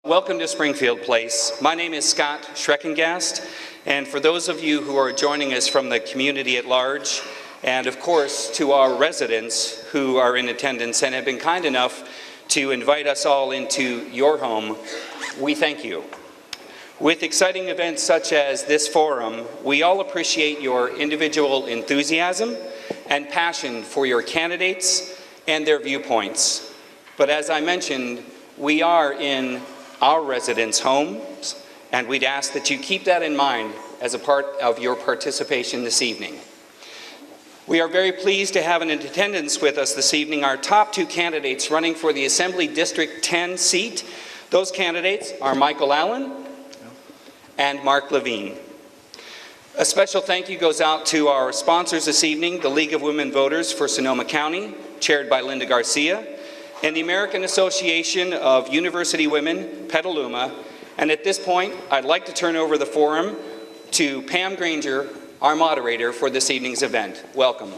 Welcome to Springfield Place. My name is Scott Schreckengast, and for those of you who are joining us from the community at large, and of course to our residents who are in attendance and have been kind enough to invite us all into your home, we thank you. With exciting events such as this forum, we all appreciate your individual enthusiasm and passion for your candidates and their viewpoints. But as I mentioned, we are in our residents' homes, and we'd ask that you keep that in mind as a part of your participation this evening. We are very pleased to have in attendance with us this evening our top two candidates running for the Assembly District 10 seat. Those candidates are Michael Allen and Mark Levine. A special thank you goes out to our sponsors this evening, the League of Women Voters for Sonoma County, chaired by Linda Garcia, and the American Association of University Women, Petaluma. And at this point, I'd like to turn over the forum to Pam Granger, our moderator for this evening's event. Welcome.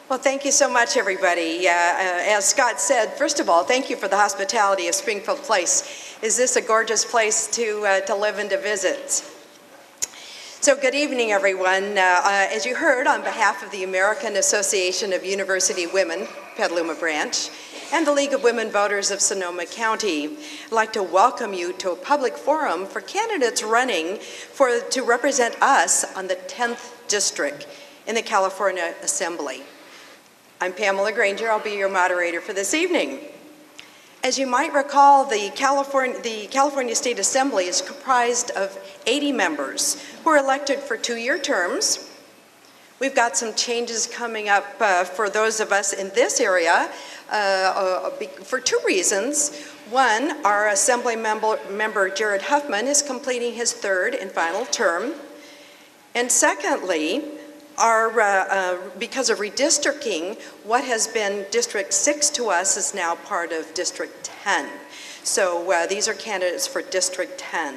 Well, thank you so much, everybody. As Scott said, first of all, thank you for the hospitality of Springfield Place. Is this a gorgeous place to live and to visit? So good evening, everyone. As you heard, on behalf of the American Association of University Women, Petaluma Branch, and the League of Women Voters of Sonoma County, I'd like to welcome you to a public forum for candidates running to represent us on the 10th District in the California Assembly. I'm Pamela Granger. I'll be your moderator for this evening. As you might recall, the California State Assembly is comprised of 80 members who are elected for 2-year terms. We've got some changes coming up for those of us in this area for two reasons. One, our Assembly member Jared Huffman is completing his 3rd and final term. And secondly, because of redistricting, what has been District 6 to us is now part of District 10. So these are candidates for District 10.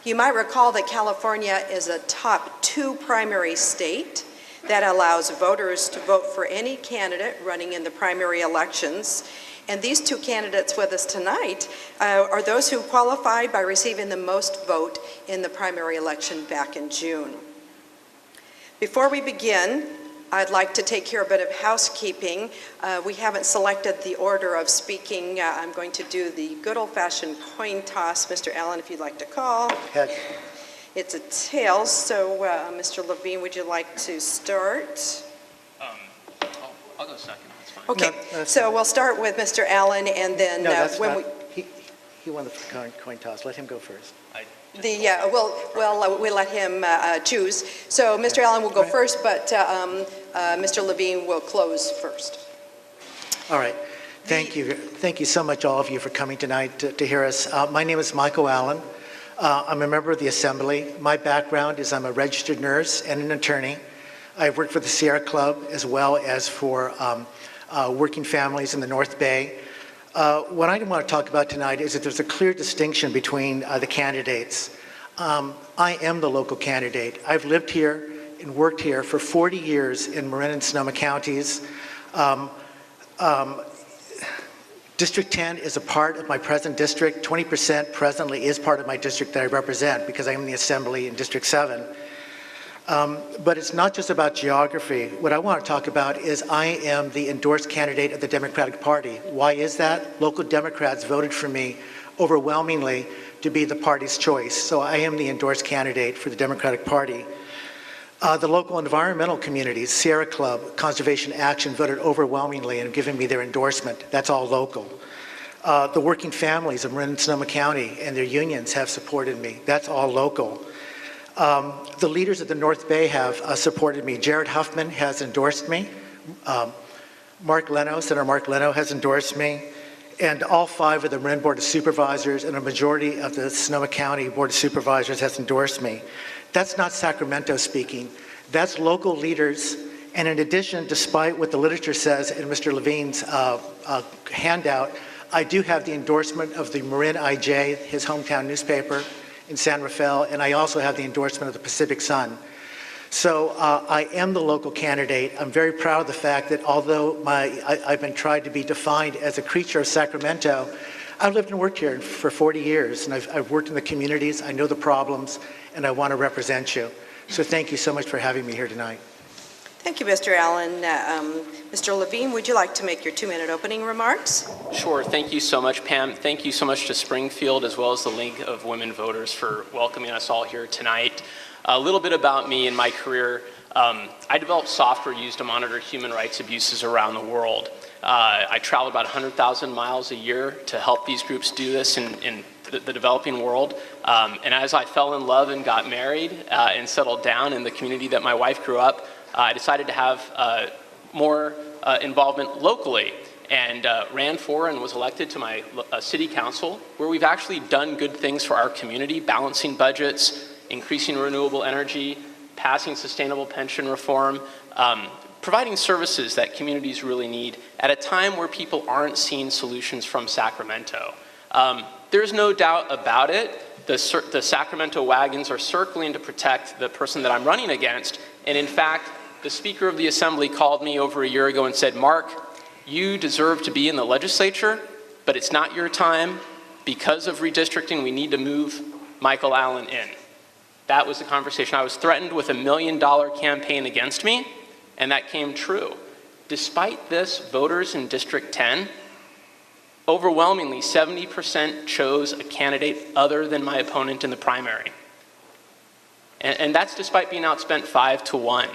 You might recall that California is a top 2 primary state that allows voters to vote for any candidate running in the primary elections. And these 2 candidates with us tonight are those who qualified by receiving the most vote in the primary election back in June. Before we begin, I'd like to take care of a bit of housekeeping. We haven't selected the order of speaking. I'm going to do the good old-fashioned coin toss. Mr. Allen, if you'd like to call. Head. It's a tails, so Mr. Levine, would you like to start? I'll go second, that's fine. Okay, No, so we'll start with Mr. Allen, and then No, that's when not. He won the coin toss. Let him go first. we'll let him choose. So Mr. Allen will go first, but Mr. Levine will close first. All right. Thank you. Thank you so much, all of you, for coming tonight to hear us. My name is Michael Allen. I'm a member of the Assembly. My background is I'm a registered nurse and an attorney. I've worked for the Sierra Club as well as for working families in the North Bay. What I want to talk about tonight is that there's a clear distinction between the candidates. I am the local candidate. I've lived here and worked here for 40 years in Marin and Sonoma counties. District 10 is a part of my present district. 20% presently is part of my district that I represent because I'm in the Assembly in District 7. But it's not just about geography. What I want to talk about is I am the endorsed candidate of the Democratic Party. Why is that? Local Democrats voted for me overwhelmingly to be the party's choice. So I am the endorsed candidate for the Democratic Party. The local environmental communities, Sierra Club, Conservation Action, voted overwhelmingly and have given me their endorsement. That's all local. The working families of Marin and Sonoma County and their unions have supported me. That's all local. The leaders of the North Bay have supported me. Jared Huffman has endorsed me. Mark Leno, Senator Mark Leno has endorsed me. And all 5 of the Marin Board of Supervisors and a majority of the Sonoma County Board of Supervisors has endorsed me. That's not Sacramento speaking. That's local leaders. And in addition, despite what the literature says in Mr. Levine's handout, I do have the endorsement of the Marin IJ, his hometown newspaper in San Rafael, and I also have the endorsement of the Pacific Sun. So I am the local candidate. I'm very proud of the fact that although I've been tried to be defined as a creature of Sacramento, I've lived and worked here for 40 years, and I've worked in the communities. I know the problems, and I want to represent you. So thank you so much for having me here tonight. Thank you, Mr. Allen. Mr. Levine, would you like to make your 2-minute opening remarks? Sure. Thank you so much, Pam. Thank you so much to Springfield as well as the League of Women Voters for welcoming us all here tonight. A little bit about me and my career. I developed software used to monitor human rights abuses around the world. I traveled about 100,000 miles a year to help these groups do this in the developing world. And as I fell in love and got married and settled down in the community that my wife grew up, I decided to have more involvement locally and ran for and was elected to my city council, where we've actually done good things for our community, balancing budgets, increasing renewable energy, passing sustainable pension reform, providing services that communities really need at a time where people aren't seeing solutions from Sacramento. There's no doubt about it. The Sacramento wagons are circling to protect the person that I'm running against. And in fact, the Speaker of the Assembly called me over a year ago and said, "Mark, you deserve to be in the legislature, but it's not your time. Because of redistricting, we need to move Michael Allen in." That was the conversation. I was threatened with $1 million campaign against me, and that came true. Despite this, voters in District 10, overwhelmingly 70% chose a candidate other than my opponent in the primary. And that's despite being outspent 5-1.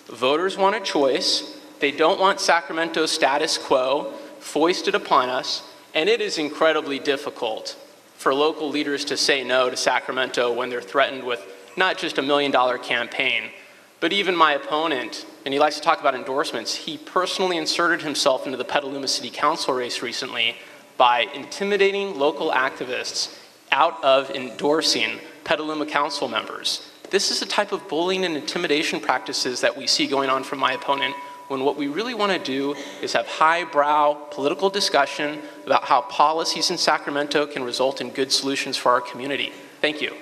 Voters want a choice. They don't want Sacramento's status quo foisted upon us, and it is incredibly difficult for local leaders to say no to Sacramento when they're threatened with not just $1 million campaign, but even my opponent, and he likes to talk about endorsements, he personally inserted himself into the Petaluma City Council race recently by intimidating local activists out of endorsing Petaluma council members. This is the type of bullying and intimidation practices that we see going on from my opponent, when what we really want to do is have highbrow political discussion about how policies in Sacramento can result in good solutions for our community. Thank you.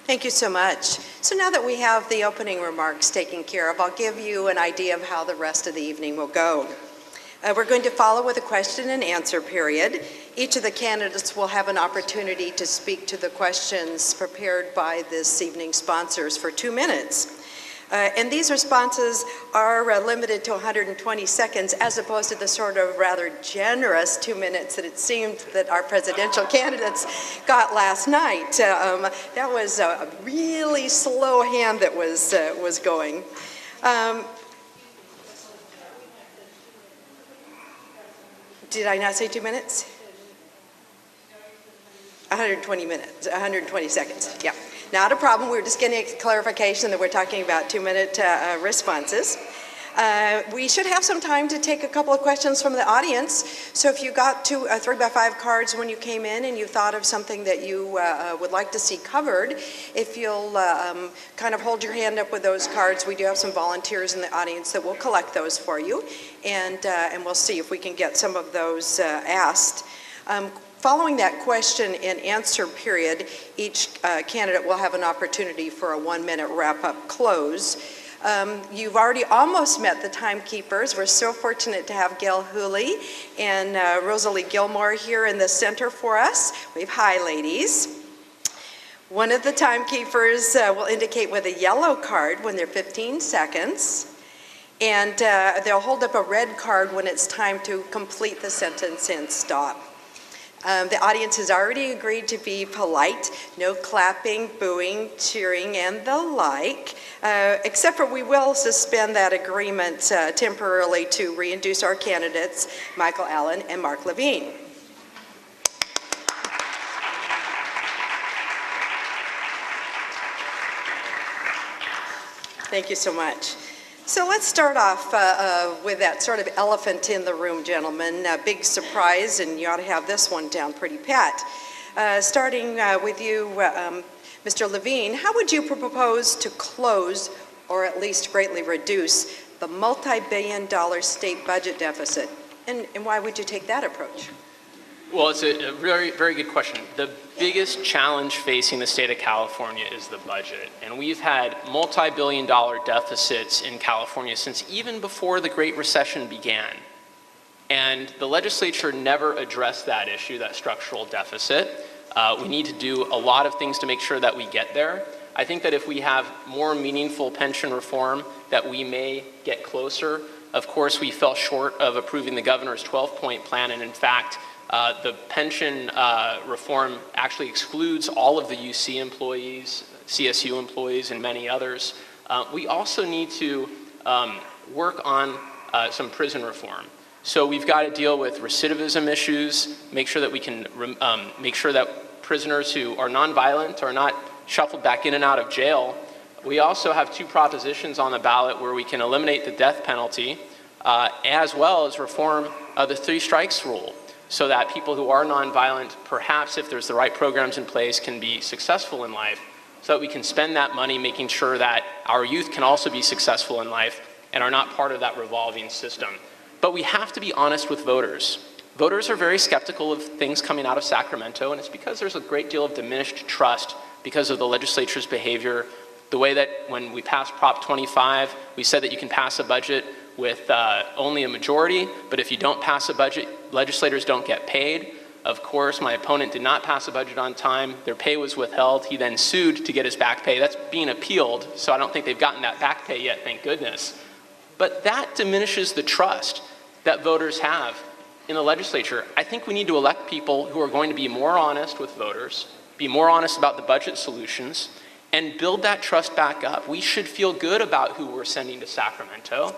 Thank you so much. So now that we have the opening remarks taken care of, I'll give you an idea of how the rest of the evening will go. We're going to follow with a question and answer period. Each of the candidates will have an opportunity to speak to the questions prepared by this evening's sponsors for 2 minutes. And these responses are limited to 120 seconds, as opposed to the sort of rather generous 2 minutes that it seemed that our presidential candidates got last night. That was a really slow hand that was going. Did I not say 2 minutes? 120 minutes, 120 seconds, yeah. Not a problem. We're just getting a clarification that we're talking about 2-minute responses. We should have some time to take a couple of questions from the audience. So if you got to 3x5 cards when you came in and you thought of something that you would like to see covered, if you'll kind of hold your hand up with those cards, we do have some volunteers in the audience that will collect those for you, and we'll see if we can get some of those asked. Following that question and answer period, each candidate will have an opportunity for a 1-minute wrap-up close. You've already almost met the timekeepers. We're so fortunate to have Gail Hooley and Rosalie Gilmore here in the center for us. Wave hi, ladies. One of the timekeepers will indicate with a yellow card when they're 15 seconds, and they'll hold up a red card when it's time to complete the sentence and stop. The audience has already agreed to be polite, no clapping, booing, cheering, and the like, except for we will suspend that agreement temporarily to reintroduce our candidates, Michael Allen and Mark Levine. Thank you so much. So let's start off with that sort of elephant in the room, gentlemen. Big surprise, and you ought to have this one down pretty pat. Starting with you, Mr. Levine, how would you propose to close, or at least greatly reduce, the multi-billion-dollar state budget deficit? And why would you take that approach? Well, it's a very, very good question. The biggest challenge facing the state of California is the budget. And we've had multi-billion-dollar deficits in California since even before the Great Recession began. And the legislature never addressed that issue, that structural deficit. We need to do a lot of things to make sure that we get there. I think that if we have more meaningful pension reform, that we may get closer. Of course, we fell short of approving the governor's 12-point plan, and in fact, the pension reform actually excludes all of the UC employees, CSU employees, and many others. We also need to work on some prison reform. So we've got to deal with recidivism issues, make sure that we can make sure that prisoners who are nonviolent are not shuffled back in and out of jail. We also have two propositions on the ballot where we can eliminate the death penalty, as well as reform the three strikes rule, so that people who are nonviolent, perhaps if there's the right programs in place, can be successful in life, so that we can spend that money making sure that our youth can also be successful in life and are not part of that revolving system. But we have to be honest with voters. Voters are very skeptical of things coming out of Sacramento, and it's because there's a great deal of diminished trust because of the legislature's behavior. The way that when we passed Prop 25, we said that you can pass a budget with only a majority, but if you don't pass a budget, legislators don't get paid. Of course, my opponent did not pass a budget on time. Their pay was withheld. He then sued to get his back pay. That's being appealed, so I don't think they've gotten that back pay yet, thank goodness. But that diminishes the trust that voters have in the legislature. I think we need to elect people who are going to be more honest with voters, be more honest about the budget solutions, and build that trust back up. We should feel good about who we're sending to Sacramento,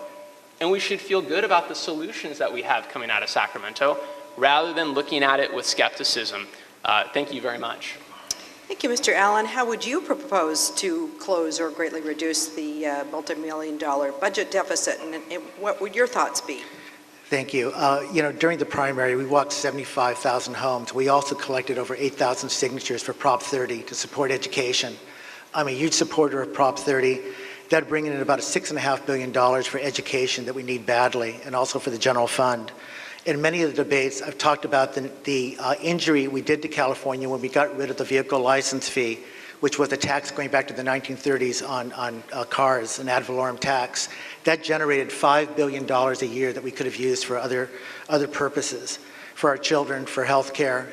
and we should feel good about the solutions that we have coming out of Sacramento, rather than looking at it with skepticism. Thank you very much. Thank you, Mr. Allen. How would you propose to close or greatly reduce the multi-million-dollar budget deficit, and what would your thoughts be? Thank you. During the primary, we walked 75,000 homes. We also collected over 8,000 signatures for Prop 30 to support education. I'm a huge supporter of Prop 30. That'd bring in about $6.5 billion for education that we need badly, and also for the general fund. In many of the debates, I've talked about the injury we did to California when we got rid of the vehicle license fee, which was a tax going back to the 1930s on cars, an ad valorem tax. That generated $5 billion a year that we could have used for other purposes, for our children, for health care,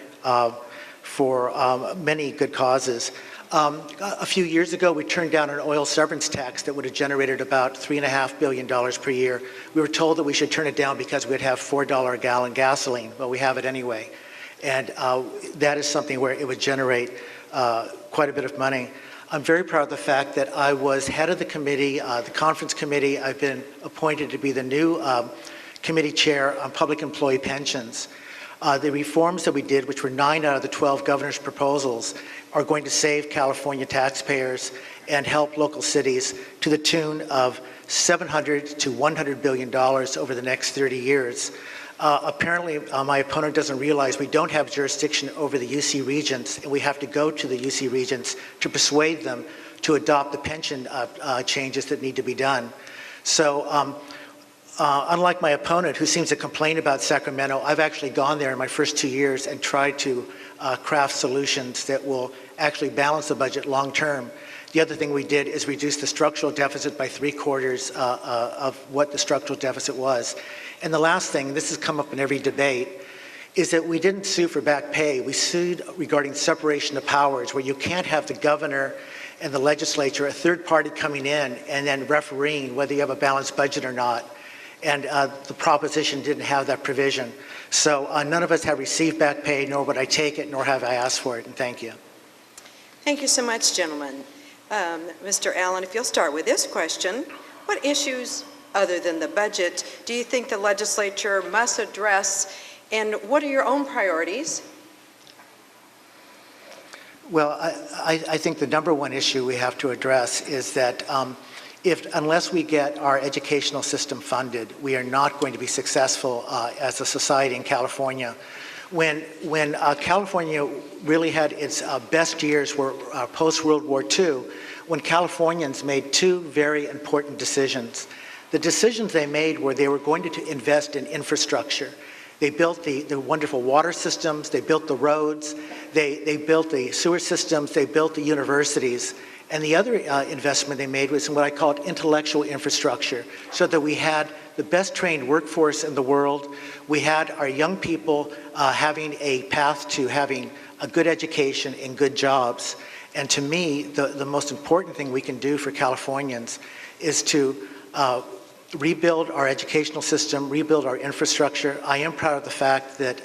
for many good causes. A few years ago, we turned down an oil severance tax that would have generated about $3.5 billion per year. We were told that we should turn it down because we'd have $4 a gallon gasoline. Well, we have it anyway. And that is something where it would generate quite a bit of money. I'm very proud of the fact that I was head of the committee, the conference committee. I've been appointed to be the new committee chair on public employee pensions. The reforms that we did, which were 9 out of the 12 governor's proposals, are going to save California taxpayers and help local cities to the tune of $700 to $100 billion over the next 30 years. Apparently, my opponent doesn't realize we don't have jurisdiction over the UC regents, and we have to go to the UC regents to persuade them to adopt the pension changes that need to be done. So unlike my opponent, who seems to complain about Sacramento, I've actually gone there in my first 2 years and tried to craft solutions that will actually balance the budget long term. The other thing we did is reduce the structural deficit by 3/4 of what the structural deficit was. And the last thing, this has come up in every debate, is that we didn't sue for back pay. We sued regarding separation of powers, where you can't have the governor and the legislature, a third party coming in and then refereeing whether you have a balanced budget or not. And the proposition didn't have that provision. So none of us have received back pay, nor would I take it, nor have I asked for it, and thank you. Thank you so much, gentlemen. Mr. Allen, if you'll start with this question, what issues other than the budget do you think the legislature must address, and what are your own priorities? Well, I think the number one issue we have to address is that unless we get our educational system funded, we are not going to be successful as a society in California. When California really had its best years were post-World War II, when Californians made two very important decisions. The decisions they made were they were going to invest in infrastructure. They built the wonderful water systems, they built the roads, they built the sewer systems, they built the universities. And the other investment they made was in what I call intellectual infrastructure, so that we had the best trained workforce in the world. We had our young people having a path to having a good education and good jobs. And to me, the most important thing we can do for Californians is to rebuild our educational system, rebuild our infrastructure. I am proud of the fact that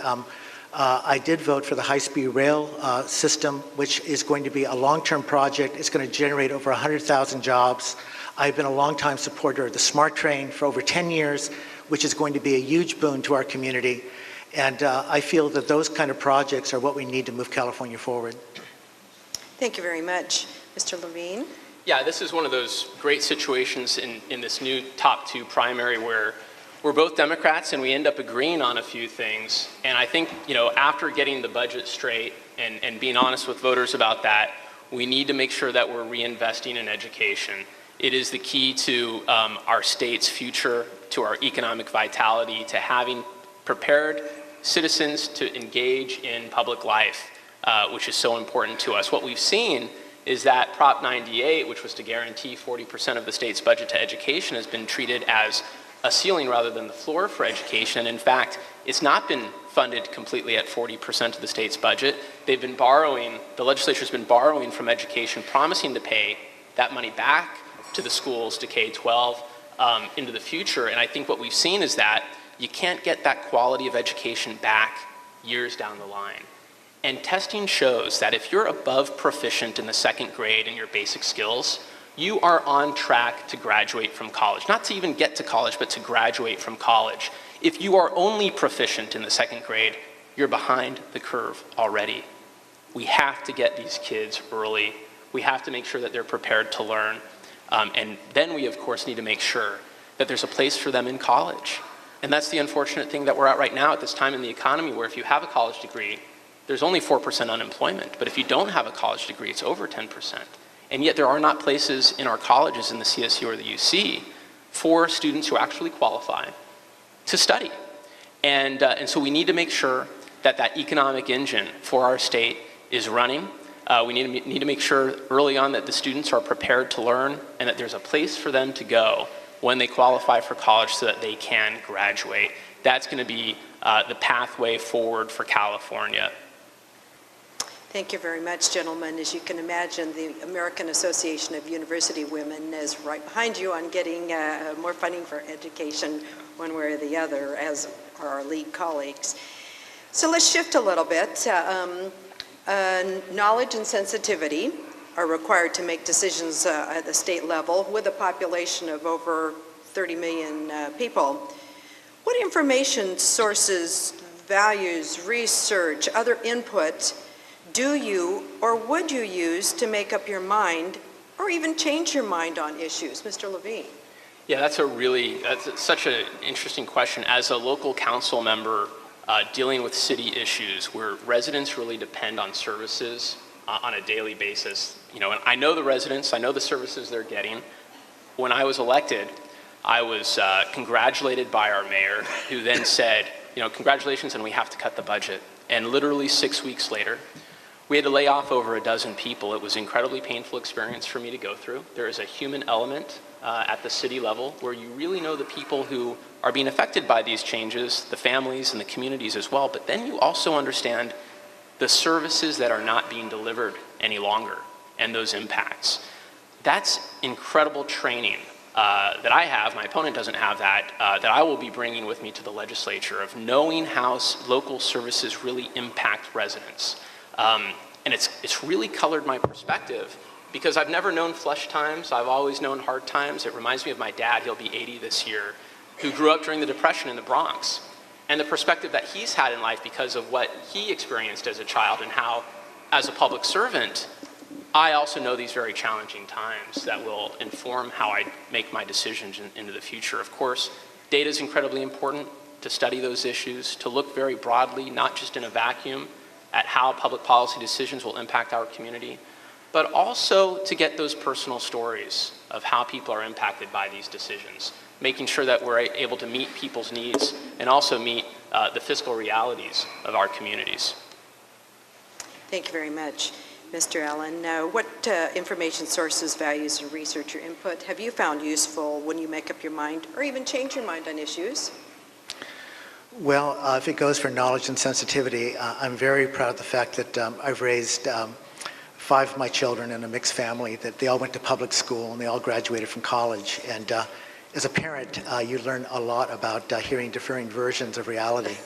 I did vote for the high-speed rail system, which is going to be a long-term project. It's going to generate over 100,000 jobs. I've been a longtime supporter of the SMART train for over 10 years, which is going to be a huge boon to our community. And I feel that those kind of projects are what we need to move California forward. Thank you very much. Mr. Levine? Yeah, this is one of those great situations in this new top two primary where we're both Democrats and we end up agreeing on a few things. And I think, after getting the budget straight and being honest with voters about that, we need to make sure that we're reinvesting in education. It is the key to our state's future, to our economic vitality, to having prepared citizens to engage in public life, which is so important to us. What we've seen is that Prop 98, which was to guarantee 40% of the state's budget to education, has been treated as a ceiling rather than the floor for education. And in fact, it's not been funded completely at 40% of the state's budget. They've been borrowing, the legislature's been borrowing from education, promising to pay that money back to the schools, to K-12, into the future. And I think what we've seen is that you can't get that quality of education back years down the line. And testing shows that if you're above proficient in the second grade in your basic skills, you are on track to graduate from college. Not to even get to college, but to graduate from college. If you are only proficient in the second grade, you're behind the curve already. We have to get these kids early. We have to make sure that they're prepared to learn. And then we, of course, need to make sure that there's a place for them in college. And that's the unfortunate thing that we're at right now at this time in the economy, where if you have a college degree, there's only 4% unemployment. But if you don't have a college degree, it's over 10%. And yet there are not places in our colleges, in the CSU or the UC, for students who actually qualify to study. And so we need to make sure that that economic engine for our state is running. We need to make sure early on that the students are prepared to learn and that there's a place for them to go when they qualify for college so that they can graduate. That's going to be the pathway forward for California. Thank you very much, gentlemen. As you can imagine, the American Association of University Women is right behind you on getting more funding for education one way or the other, as are our lead colleagues. So let's shift a little bit. Knowledge and sensitivity are required to make decisions at the state level with a population of over 30 million people. What information sources, values, research, other input do you or would you use to make up your mind or even change your mind on issues? Mr. Levine. Yeah, that's such an interesting question. As a local council member dealing with city issues where residents really depend on services on a daily basis, and I know the residents, I know the services they're getting. When I was elected, I was congratulated by our mayor, who then said, congratulations, and we have to cut the budget. And literally 6 weeks later, we had to lay off over a dozen people. It was an incredibly painful experience for me to go through. There is a human element at the city level where you really know the people who are being affected by these changes, the families and the communities as well, but then you also understand the services that are not being delivered any longer and those impacts. That's incredible training that I have, my opponent doesn't have that I will be bringing with me to the legislature, of knowing how local services really impact residents. And it's really colored my perspective, because I've never known flush times, I've always known hard times. It reminds me of my dad, he'll be 80 this year, who grew up during the Depression in the Bronx. And the perspective that he's had in life because of what he experienced as a child, and how, as a public servant, I also know these very challenging times that will inform how I make my decisions into the future. Of course, data is incredibly important to study those issues, to look very broadly, not just in a vacuum, at how public policy decisions will impact our community, but also to get those personal stories of how people are impacted by these decisions. making sure that we're able to meet people's needs and also meet the fiscal realities of our communities. Thank you very much, Mr. Allen. What information sources, values, and research or input have you found useful when you make up your mind or even change your mind on issues? Well, if it goes for knowledge and sensitivity, I'm very proud of the fact that I've raised 5 of my children in a mixed family, that they all went to public school and they all graduated from college. And as a parent, you learn a lot about hearing differing versions of reality.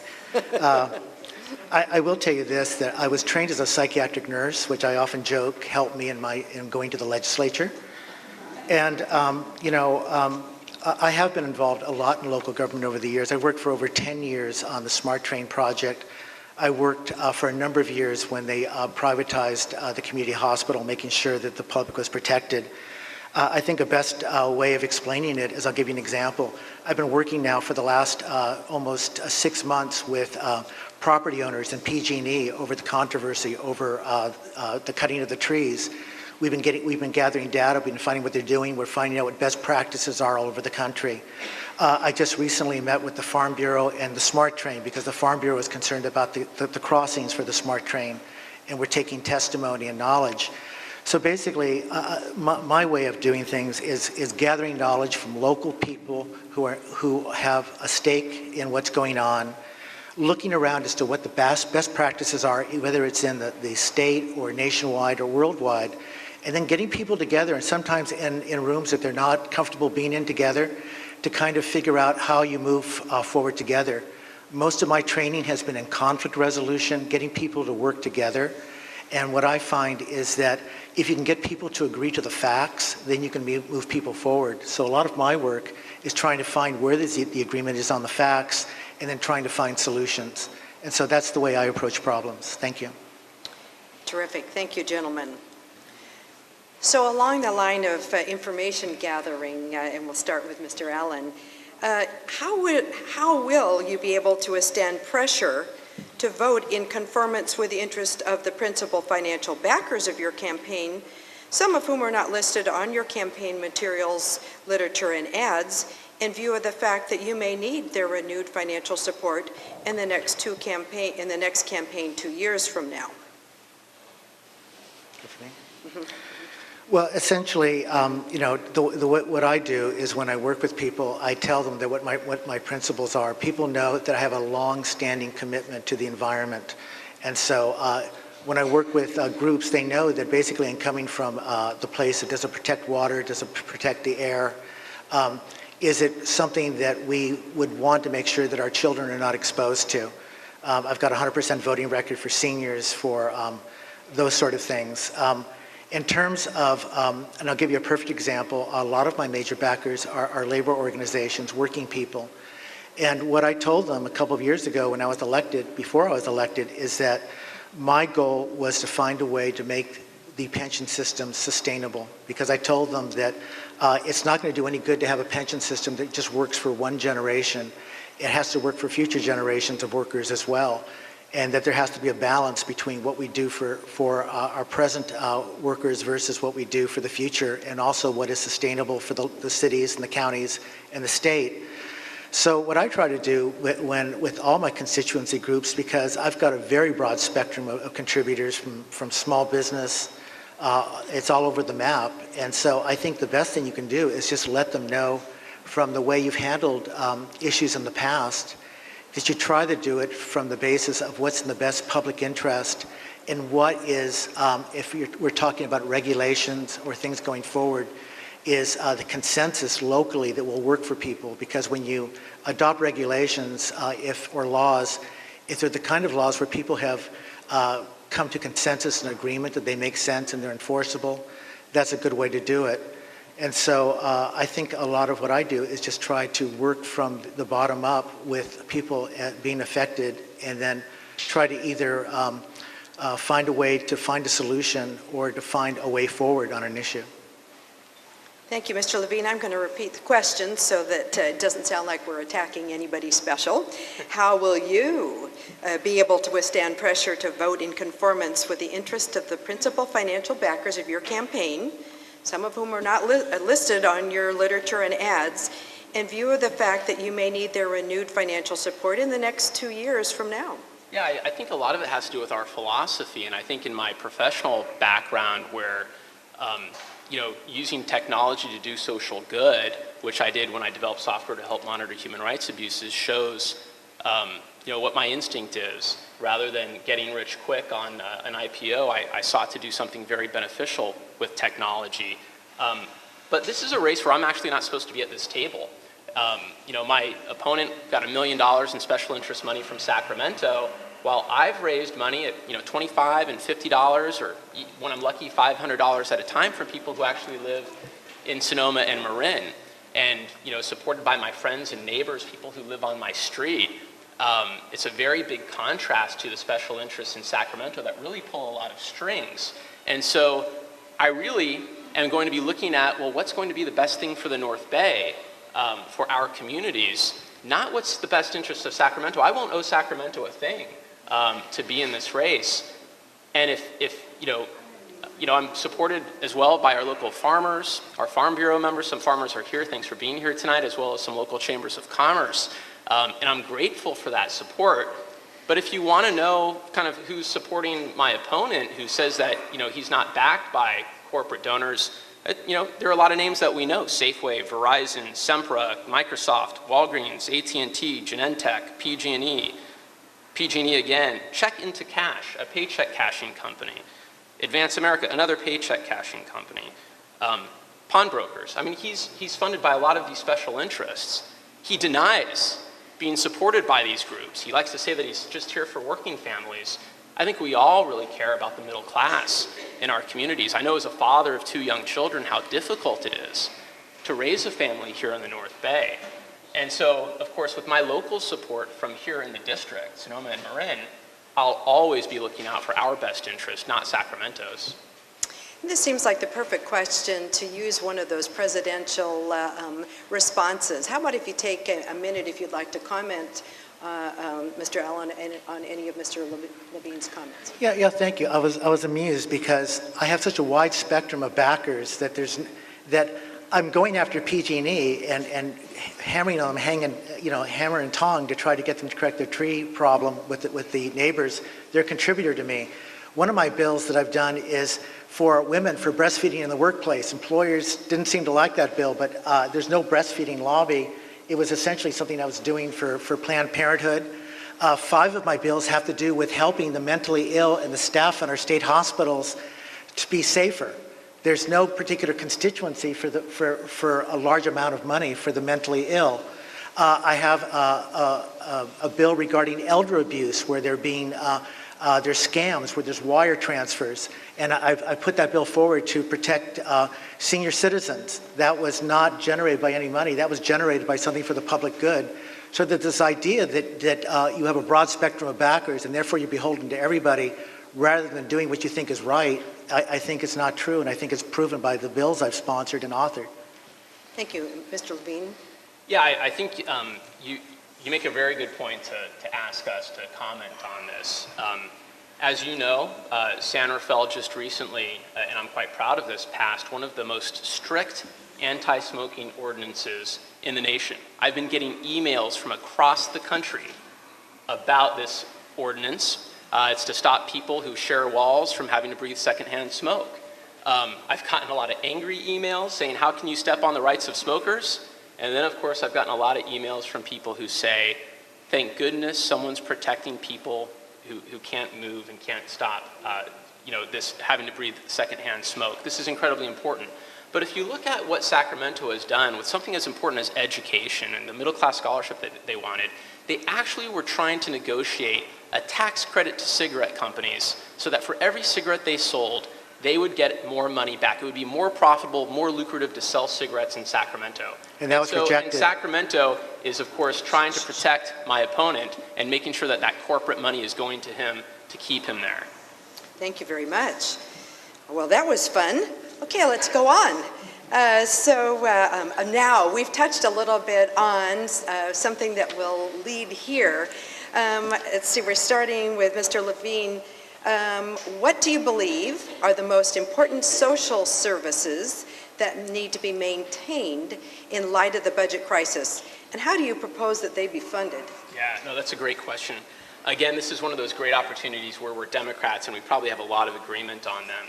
I will tell you this, that I was trained as a psychiatric nurse, which I often joke helped me in going to the legislature. And, I have been involved a lot in local government over the years. I worked for over 10 years on the Smart Train project. I worked for a number of years when they privatized the community hospital, making sure that the public was protected. I think the best way of explaining it is, I'll give you an example. I've been working now for the last almost 6 months with property owners and PG&E over the controversy over the cutting of the trees. We've been gathering data, we've been finding what they're doing, we're finding out what best practices are all over the country. I just recently met with the Farm Bureau and the Smart Train, because the Farm Bureau is concerned about the crossings for the Smart Train, and we're taking testimony and knowledge. So basically, my way of doing things is gathering knowledge from local people who have a stake in what's going on, looking around as to what the best practices are, whether it's in the state or nationwide or worldwide, and then getting people together, and sometimes in rooms that they're not comfortable being in together, to kind of figure out how you move forward together. Most of my training has been in conflict resolution, getting people to work together. And what I find is that if you can get people to agree to the facts, then you can move people forward. So a lot of my work is trying to find where the agreement is on the facts, and then trying to find solutions. And so that's the way I approach problems. Thank you. Terrific. Thank you, gentlemen. So along the line of information gathering, and we'll start with Mr. Allen, how will you be able to withstand pressure to vote in conformance with the interest of the principal financial backers of your campaign, some of whom are not listed on your campaign materials, literature, and ads, in view of the fact that you may need their renewed financial support in the next campaign 2 years from now? Well, essentially, what I do is, when I work with people, I tell them that what my principles are. People know that I have a long-standing commitment to the environment, and so when I work with groups, they know that basically I'm coming from the place that doesn't protect water, doesn't protect the air. Is it something that we would want to make sure that our children are not exposed to? I've got a 100% voting record for seniors, for those sort of things. In terms of, and I'll give you a perfect example, a lot of my major backers are labor organizations, working people. And what I told them a couple of years ago when I was elected, before I was elected, is that my goal was to find a way to make the pension system sustainable. Because I told them that it's not going to do any good to have a pension system that just works for one generation. It has to work for future generations of workers as well. And that there has to be a balance between what we do for our present workers versus what we do for the future, and also what is sustainable for the cities and the counties and the state. So what I try to do with all my constituency groups, because I've got a very broad spectrum of contributors from small business, it's all over the map. And so I think the best thing you can do is just let them know, from the way you've handled issues in the past, that you try to do it from the basis of what's in the best public interest, and what is, if we're talking about regulations or things going forward, is the consensus locally that will work for people. Because when you adopt regulations or laws, if they're the kind of laws where people have come to consensus and agreement that they make sense and they're enforceable, that's a good way to do it. And so I think a lot of what I do is just try to work from the bottom up with people being affected, and then try to either find a way to find a solution or to find a way forward on an issue. Thank you, Mr. Levine. I'm going to repeat the question so that it doesn't sound like we're attacking anybody special. How will you be able to withstand pressure to vote in conformance with the interest of the principal financial backers of your campaign, some of whom are not listed on your literature and ads, in view of the fact that you may need their renewed financial support in the next 2 years from now? Yeah, I think a lot of it has to do with our philosophy, and I think in my professional background where, using technology to do social good, which I did when I developed software to help monitor human rights abuses, shows, what my instinct is. Rather than getting rich quick on an IPO, I sought to do something very beneficial with technology. But this is a race where I'm actually not supposed to be at this table. My opponent got $1 million in special interest money from Sacramento, while I've raised money at $25 and $50, or when I'm lucky, $500 at a time from people who actually live in Sonoma and Marin, and supported by my friends and neighbors, people who live on my street. It's a very big contrast to the special interests in Sacramento that really pull a lot of strings. And so I really am going to be looking at, well, what's going to be the best thing for the North Bay, for our communities, not what's the best interest of Sacramento. I won't owe Sacramento a thing to be in this race. And if I'm supported as well by our local farmers, our Farm Bureau members. Some farmers are here. Thanks for being here tonight, as well as some local chambers of commerce. And I'm grateful for that support. But if you want to know kind of who's supporting my opponent, who says that he's not backed by corporate donors, there are a lot of names that we know: Safeway, Verizon, Sempra, Microsoft, Walgreens, AT&T, Genentech, PG&E, PG&E again, Check Into Cash, a paycheck cashing company, Advance America, another paycheck cashing company, pawnbrokers. I mean, he's funded by a lot of these special interests. He denies being supported by these groups. He likes to say that he's just here for working families. I think we all really care about the middle class in our communities. I know as a father of 2 young children how difficult it is to raise a family here in the North Bay. And so, of course, with my local support from here in the district, Sonoma and Marin, I'll always be looking out for our best interest, not Sacramento's. This seems like the perfect question to use one of those presidential responses. How about if you take a minute, if you'd like to comment, Mr. Allen, on any of Mr. Levine's comments? Yeah, thank you. I was amused because I have such a wide spectrum of backers that I'm going after PG&E and hammering on them, hammer and tong to try to get them to correct their tree problem with the neighbors. They're a contributor to me. One of my bills that I've done is for women for breastfeeding in the workplace. Employers didn't seem to like that bill, but there's no breastfeeding lobby. It was essentially something I was doing for Planned Parenthood. 5 of my bills have to do with helping the mentally ill and the staff in our state hospitals to be safer. There's no particular constituency for a large amount of money for the mentally ill. I have a bill regarding elder abuse where there's scams, where there's wire transfers. And I put that bill forward to protect senior citizens. That was not generated by any money. That was generated by something for the public good. So that this idea that you have a broad spectrum of backers and therefore you're beholden to everybody rather than doing what you think is right, I think it's not true, and I think it's proven by the bills I've sponsored and authored. Thank you. Mr. Levine? Yeah, I think you make a very good point to ask us to comment on this. As you know, San Rafael just recently, and I'm quite proud of this, passed one of the most strict anti-smoking ordinances in the nation. I've been getting emails from across the country about this ordinance. It's to stop people who share walls from having to breathe secondhand smoke. I've gotten a lot of angry emails saying, how can you step on the rights of smokers? And then, of course, I've gotten a lot of emails from people who say, thank goodness someone's protecting people who can't move and can't stop this having to breathe secondhand smoke. This is incredibly important. But if you look at what Sacramento has done with something as important as education and the middle class scholarship that they wanted, they actually were trying to negotiate a tax credit to cigarette companies so that for every cigarette they sold, they would get more money back. It would be more profitable, more lucrative to sell cigarettes in Sacramento. And that was rejected. And Sacramento is, of course, trying to protect my opponent and making sure that that corporate money is going to him to keep him there. Thank you very much. Well, that was fun. Okay, let's go on. Now we've touched a little bit on something that will lead here. Let's see, we're starting with Mr. Levine. What do you believe are the most important social services that need to be maintained in light of the budget crisis? And how do you propose that they be funded? Yeah, no, that's a great question. Again, this is one of those great opportunities where we're Democrats and we probably have a lot of agreement on them.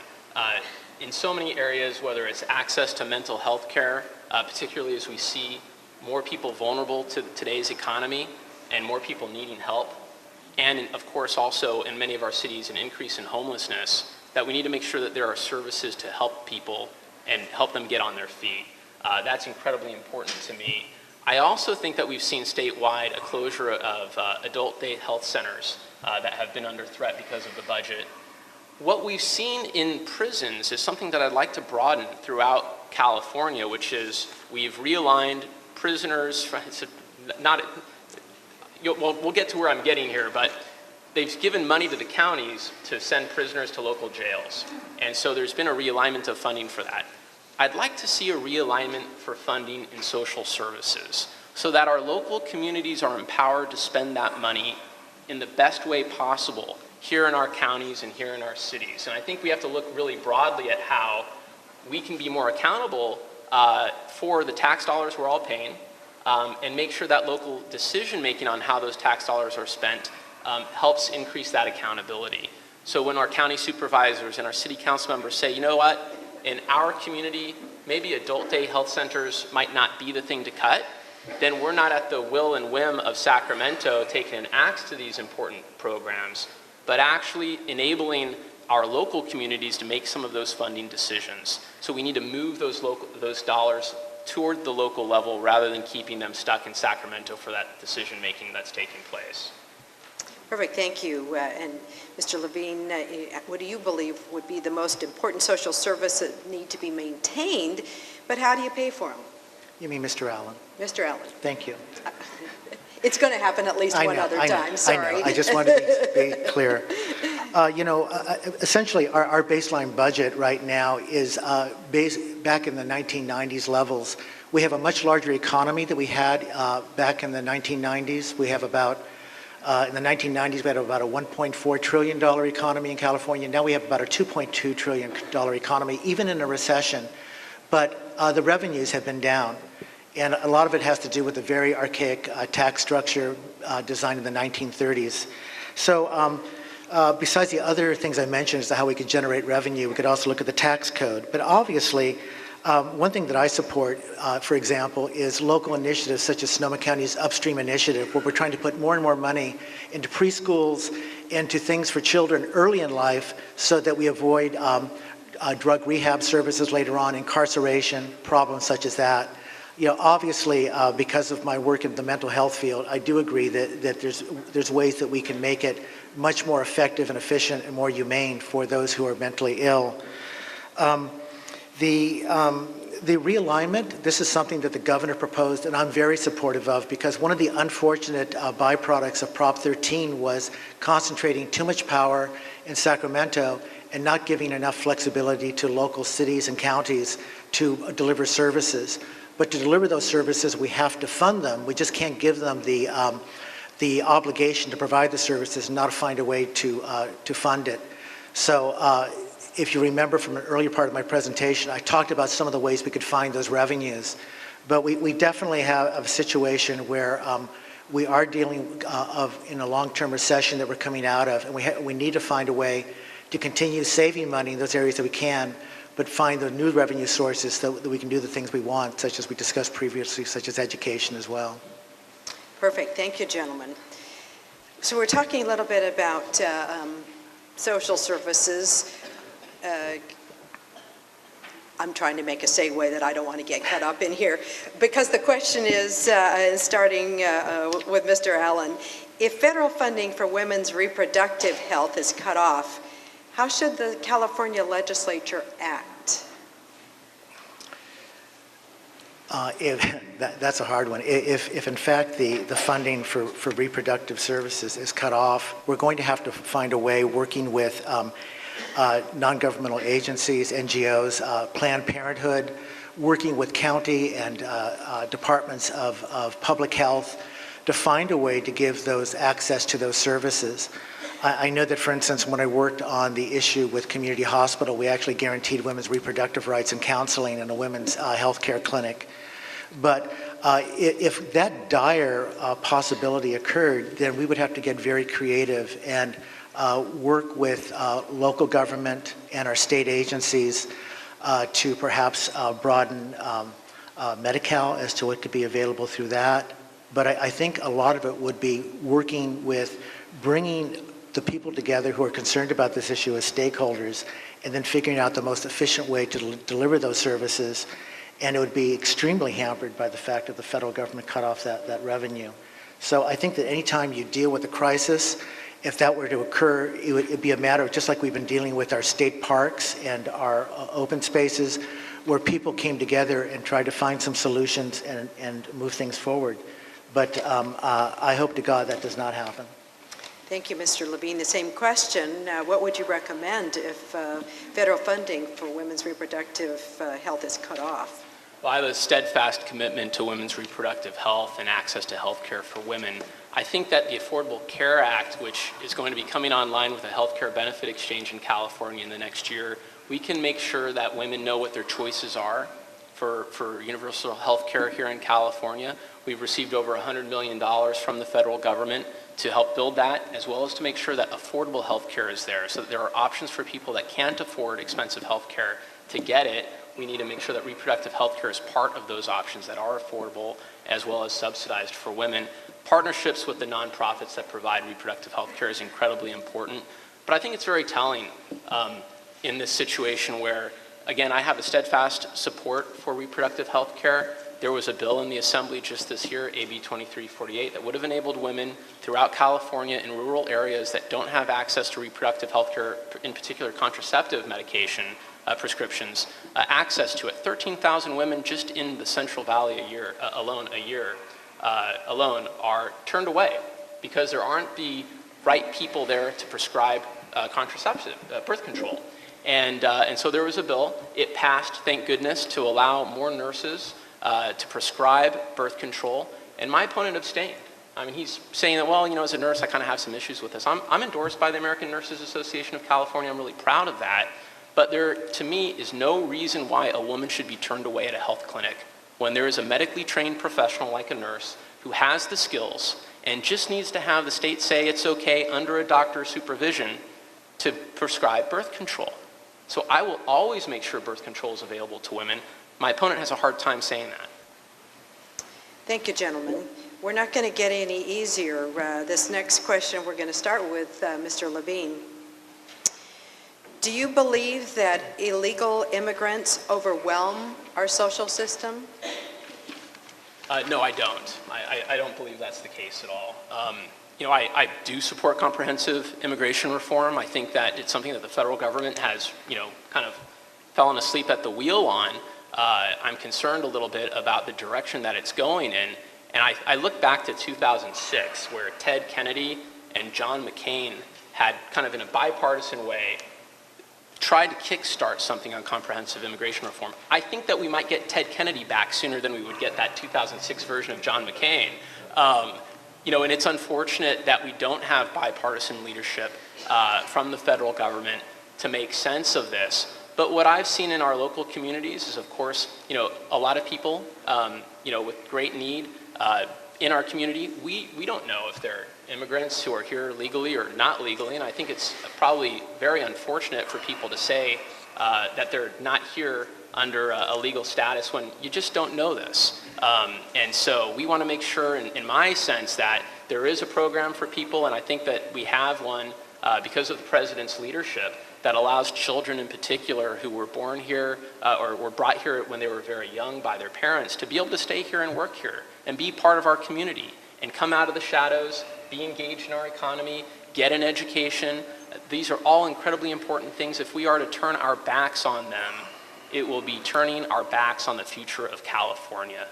In so many areas, whether it's access to mental health care, particularly as we see more people vulnerable to today's economy and more people needing help, and of course also in many of our cities an increase in homelessness, that we need to make sure that there are services to help people and help them get on their feet. That's incredibly important to me. I also think that we've seen statewide a closure of adult day health centers that have been under threat because of the budget. What we've seen in prisons is something that I'd like to broaden throughout California, which is we've realigned prisoners, we'll get to where I'm getting here, but they've given money to the counties to send prisoners to local jails. And so there's been a realignment of funding for that. I'd like to see a realignment for funding in social services so that our local communities are empowered to spend that money in the best way possible here in our counties and here in our cities. And I think we have to look really broadly at how we can be more accountable for the tax dollars we're all paying and make sure that local decision making on how those tax dollars are spent helps increase that accountability. So when our county supervisors and our city council members say, you know what, in our community, maybe adult day health centers might not be the thing to cut, then we're not at the will and whim of Sacramento taking an axe to these important programs, but actually enabling our local communities to make some of those funding decisions. So we need to move those dollars toward the local level rather than keeping them stuck in Sacramento for that decision making that's taking place. Perfect, thank you. And Mr. Levine, what do you believe would be the most important social service that need to be maintained, but how do you pay for them? You mean Mr. Allen? Mr. Allen. Thank you. It's going to happen at least one other time, sorry. I know. I just wanted to be clear. Essentially, our baseline budget right now is back in the 1990s levels. We have a much larger economy than we had back in the 1990s. We have about, in the 1990s, we had about a $1.4 trillion economy in California. Now we have about a $2.2 trillion economy, even in a recession. But the revenues have been down. And a lot of it has to do with the very archaic tax structure designed in the 1930s. So besides the other things I mentioned as to how we could generate revenue, we could also look at the tax code. But obviously, one thing that I support, for example, is local initiatives such as Sonoma County's Upstream Initiative, where we're trying to put more and more money into preschools, into things for children early in life so that we avoid drug rehab services later on, incarceration, problems such as that. Obviously, because of my work in the mental health field, I do agree that there's ways that we can make it much more effective and efficient and more humane for those who are mentally ill. The realignment, this is something that the governor proposed, and I'm very supportive of, because one of the unfortunate byproducts of Prop 13 was concentrating too much power in Sacramento and not giving enough flexibility to local cities and counties to deliver services. But to deliver those services, we have to fund them. We just can't give them the obligation to provide the services and not find a way to fund it. So if you remember from an earlier part of my presentation, I talked about some of the ways we could find those revenues. But we definitely have a situation where we are dealing in a long-term recession that we're coming out of, and we need to find a way to continue saving money in those areas that we can, but find the new revenue sources so that we can do the things we want, such as we discussed previously, such as education as well. Perfect. Thank you, gentlemen. So we're talking a little bit about social services. I'm trying to make a segue that I don't want to get cut up in here, because the question is, starting with Mr. Allen, if federal funding for women's reproductive health is cut off, how should the California legislature act? That's a hard one. If in fact the funding for reproductive services is cut off, we're going to have to find a way, working with non-governmental agencies, NGOs, Planned Parenthood, working with county and departments of public health, to find a way to give those access to those services. I know that, for instance, when I worked on the issue with Community Hospital, we actually guaranteed women's reproductive rights and counseling in a women's health care clinic. But if that dire possibility occurred, then we would have to get very creative and work with local government and our state agencies to perhaps broaden Medi-Cal as to what could be available through that. But I think a lot of it would be working with bringing the people together who are concerned about this issue as stakeholders, and then figuring out the most efficient way to deliver those services. And it would be extremely hampered by the fact that the federal government cut off that revenue. So I think that anytime you deal with a crisis, if that were to occur, it'd be a matter of, just like we've been dealing with our state parks and our open spaces, where people came together and tried to find some solutions and move things forward. But I hope to God that does not happen. Thank you, Mr. Levine. The same question. What would you recommend if federal funding for women's reproductive health is cut off? Well, I have a steadfast commitment to women's reproductive health and access to health care for women. I think that the Affordable Care Act, which is going to be coming online with a health care benefit exchange in California in the next year, we can make sure that women know what their choices are for universal health care here in California. We've received over $100 million from the federal government to help build that, as well as to make sure that affordable health care is there, so that there are options for people that can't afford expensive health care to get it. We need to make sure that reproductive health care is part of those options that are affordable, as well as subsidized for women. Partnerships with the nonprofits that provide reproductive health care is incredibly important. But I think it's very telling in this situation where, again, I have a steadfast support for reproductive health care. There was a bill in the Assembly just this year, AB 2348, that would have enabled women throughout California in rural areas that don't have access to reproductive health care, in particular contraceptive medication prescriptions, access to it. 13,000 women just in the Central Valley alone are turned away because there aren't the right people there to prescribe contraceptive, birth control. And so there was a bill. It passed, thank goodness, to allow more nurses to prescribe birth control, and my opponent abstained. I mean, he's saying that, well, you know, as a nurse, I kind of have some issues with this. I'm endorsed by the American Nurses Association of California. I'm really proud of that. But there, to me, is no reason why a woman should be turned away at a health clinic when there is a medically trained professional like a nurse who has the skills and just needs to have the state say it's okay under a doctor's supervision to prescribe birth control. So I will always make sure birth control is available to women. My opponent has a hard time saying that. Thank you, gentlemen. We're not going to get any easier. This next question, we're going to start with Mr. Levine. Do you believe that illegal immigrants overwhelm our social system? No, I don't. I don't believe that's the case at all. You know, I do support comprehensive immigration reform. I think that it's something that the federal government has, you know, kind of fallen asleep at the wheel on. I'm concerned a little bit about the direction that it's going in. And I look back to 2006, where Ted Kennedy and John McCain had kind of in a bipartisan way tried to kickstart something on comprehensive immigration reform. I think that we might get Ted Kennedy back sooner than we would get that 2006 version of John McCain. You know, and it's unfortunate that we don't have bipartisan leadership from the federal government to make sense of this. But what I've seen in our local communities is, of course, you know, a lot of people, you know, with great need in our community. We don't know if they're immigrants who are here legally or not legally, and I think it's probably very unfortunate for people to say that they're not here under a legal status when you just don't know this. And so we want to make sure, in my sense, that there is a program for people, and I think that we have one because of the president's leadership that allows children in particular who were born here or were brought here when they were very young by their parents to be able to stay here and work here and be part of our community and come out of the shadows, be engaged in our economy, get an education. These are all incredibly important things. If we are to turn our backs on them, it will be turning our backs on the future of California.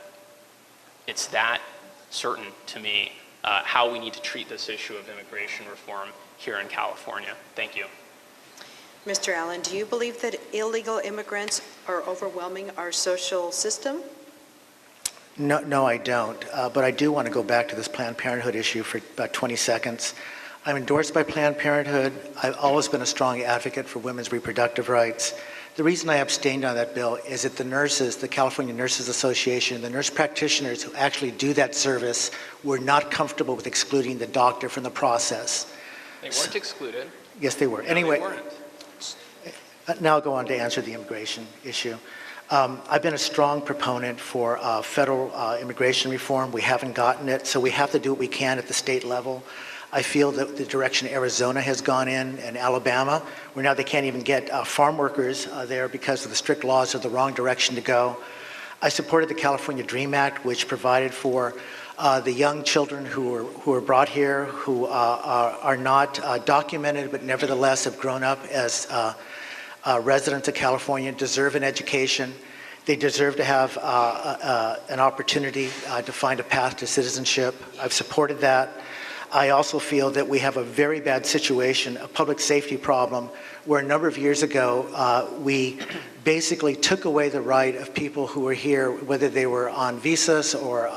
It's that certain to me how we need to treat this issue of immigration reform here in California. Thank you. Mr. Allen, do you believe that illegal immigrants are overwhelming our social system? No, I don't. But I do want to go back to this Planned Parenthood issue for about 20 seconds. I'm endorsed by Planned Parenthood. I've always been a strong advocate for women's reproductive rights. The reason I abstained on that bill is that the nurses, the California Nurses Association, the nurse practitioners who actually do that service were not comfortable with excluding the doctor from the process. They weren't excluded. Yes, they were. No, Anyway, they weren't. now I'll go on to answer the immigration issue. I've been a strong proponent for federal immigration reform. We haven't gotten it, so we have to do what we can at the state level. I feel that the direction Arizona has gone in and Alabama, where now they can't even get farm workers there because of the strict laws, are the wrong direction to go. I supported the California DREAM Act, which provided for the young children who were brought here, who are not documented, but nevertheless have grown up as residents of California, deserve an education. They deserve to have an opportunity to find a path to citizenship. I've supported that. I also feel that we have a very bad situation, a public safety problem, where a number of years ago, we basically took away the right of people who were here, whether they were on visas or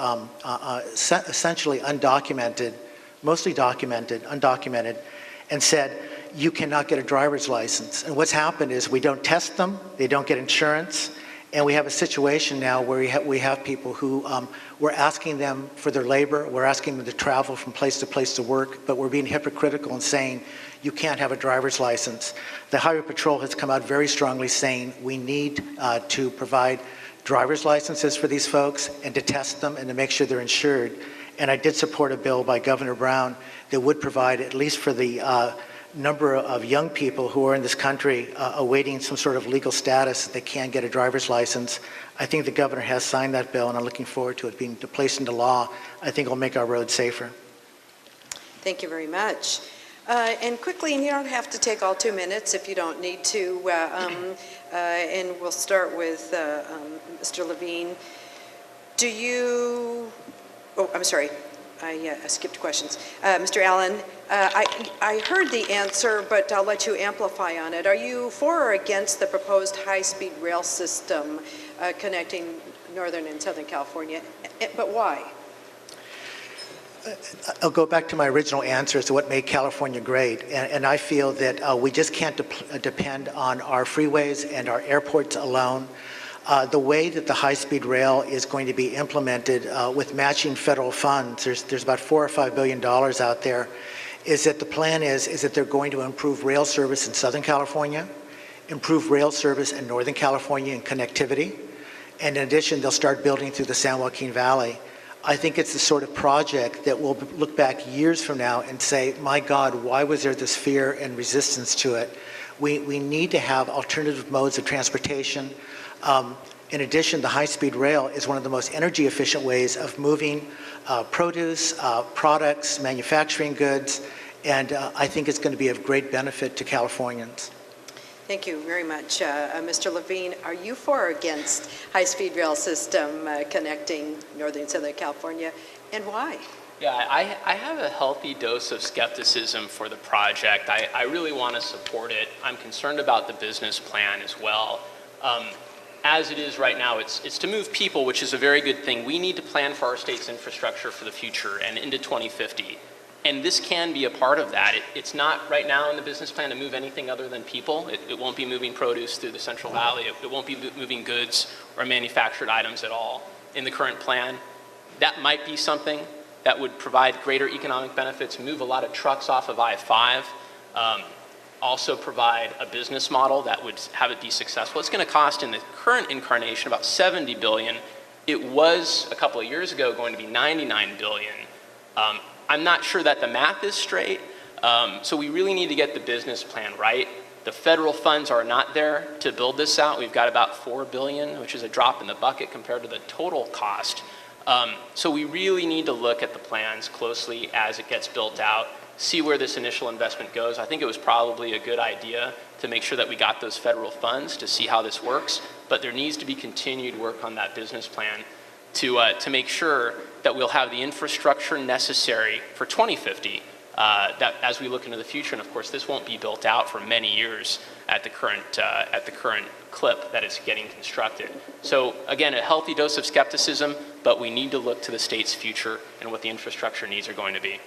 essentially undocumented, mostly documented, undocumented, and said, you cannot get a driver's license. And what's happened is we don't test them, they don't get insurance, and we have a situation now where we have people who we're asking them for their labor, we're asking them to travel from place to work, but we're being hypocritical and saying you can't have a driver's license. The Highway Patrol has come out very strongly saying we need to provide driver's licenses for these folks and to test them and to make sure they're insured. And I did support a bill by Governor Brown that would provide, at least for the number of young people who are in this country awaiting some sort of legal status that they can get a driver's license. I think the governor has signed that bill, and I'm looking forward to it being placed into law. I think it'll make our roads safer. Thank you very much. And quickly, and you don't have to take all 2 minutes if you don't need to, and we'll start with Mr. Levine. Do you, oh, I'm sorry, I skipped questions. Mr. Allen, I heard the answer, but I'll let you amplify on it. Are you for or against the proposed high-speed rail system connecting Northern and Southern California? But why? I'll go back to my original answer as to what made California great, and I feel that we just can't depend on our freeways and our airports alone. The way that the high-speed rail is going to be implemented with matching federal funds, there's about $4 or $5 billion out there, is that the plan is that they're going to improve rail service in Southern California, improve rail service in Northern California and connectivity, and in addition, they'll start building through the San Joaquin Valley. I think it's the sort of project that we'll look back years from now and say, my God, why was there this fear and resistance to it? We need to have alternative modes of transportation. In addition, the high-speed rail is one of the most energy-efficient ways of moving produce, products, manufacturing goods, and I think it's going to be of great benefit to Californians. Thank you very much. Mr. Levine, are you for or against high-speed rail system connecting Northern and Southern California, and why? Yeah, I have a healthy dose of skepticism for the project. I really want to support it. I'm concerned about the business plan as well. As it is right now, it's to move people, which is a very good thing. We need to plan for our state's infrastructure for the future and into 2050. And this can be a part of that. It's not right now in the business plan to move anything other than people. It won't be moving produce through the Central Valley. It won't be moving goods or manufactured items at all in the current plan. That might be something that would provide greater economic benefits, move a lot of trucks off of I-5, also provide a business model that would have it be successful. It's going to cost in the current incarnation about $70 billion. It was a couple of years ago going to be $99 billion. I'm not sure that the math is straight, so we really need to get the business plan right. The federal funds are not there to build this out. We've got about $4 billion, which is a drop in the bucket compared to the total cost. So we really need to look at the plans closely as it gets built out, see where this initial investment goes. I think it was probably a good idea to make sure that we got those federal funds to see how this works, but there needs to be continued work on that business plan to make sure that we'll have the infrastructure necessary for 2050 that as we look into the future. And of course, this won't be built out for many years at the current clip that it's getting constructed. So again, a healthy dose of skepticism, but we need to look to the state's future and what the infrastructure needs are going to be.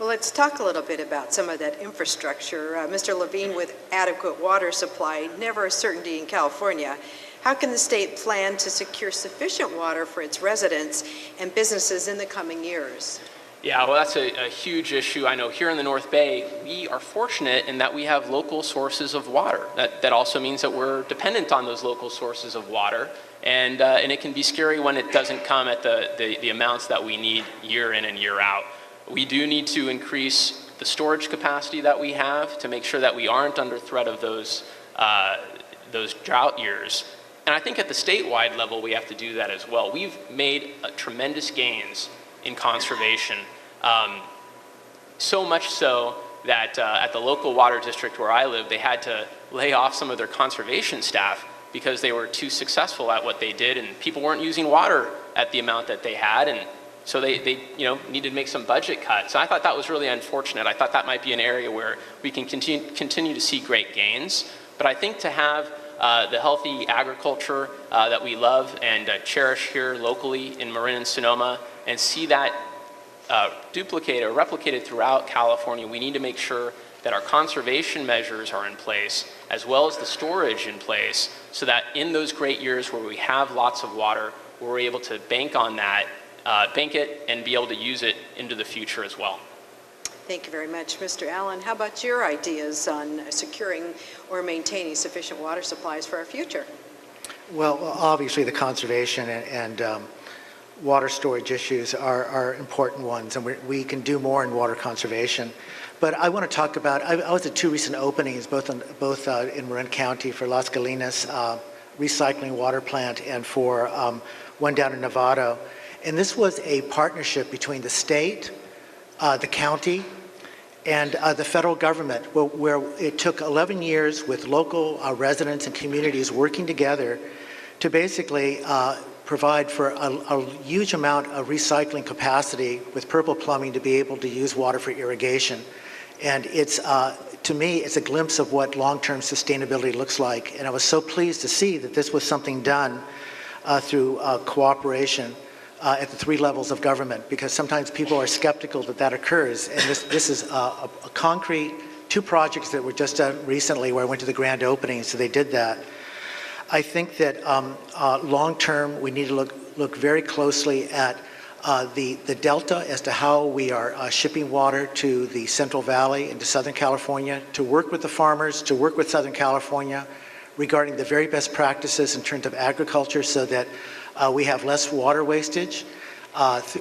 Well, let's talk a little bit about some of that infrastructure. Mr. Levine, with adequate water supply, never a certainty in California. How can the state plan to secure sufficient water for its residents and businesses in the coming years? Yeah, well, that's a huge issue. I know here in the North Bay, we are fortunate in that we have local sources of water. That also means that we're dependent on those local sources of water. And it can be scary when it doesn't come at the amounts that we need year in and year out. We do need to increase the storage capacity that we have to make sure that we aren't under threat of those drought years. And I think at the statewide level, we have to do that as well. We've made tremendous gains in conservation, so much so that at the local water district where I live, they had to lay off some of their conservation staff because they were too successful at what they did, and people weren't using water at the amount that they had, and so they needed to make some budget cuts. So I thought that was really unfortunate. I thought that might be an area where we can continue to see great gains. But I think to have the healthy agriculture that we love and cherish here locally in Marin and Sonoma, and see that duplicated or replicated throughout California, we need to make sure that our conservation measures are in place, as well as the storage in place, so that in those great years where we have lots of water, we're able to bank on that, bank it, and be able to use it into the future as well. Thank you very much. Mr. Allen, how about your ideas on securing or maintaining sufficient water supplies for our future? Well, obviously the conservation and water storage issues are important ones, and we can do more in water conservation. But I want to talk about, I was at two recent openings, both in Marin County for Las Galinas recycling water plant, and for one down in Novato. And this was a partnership between the state, the county, and the federal government, where it took 11 years with local residents and communities working together to basically provide for a huge amount of recycling capacity with Purple Plumbing to be able to use water for irrigation. And it's, to me, it's a glimpse of what long-term sustainability looks like. And I was so pleased to see that this was something done through cooperation at the three levels of government, because sometimes people are skeptical that occurs. And this is a concrete, two projects that were just done recently where I went to the grand opening, so they did that. I think that long-term, we need to look very closely at the delta as to how we are shipping water to the Central Valley and to Southern California, to work with the farmers, to work with Southern California regarding the very best practices in terms of agriculture, so that we have less water wastage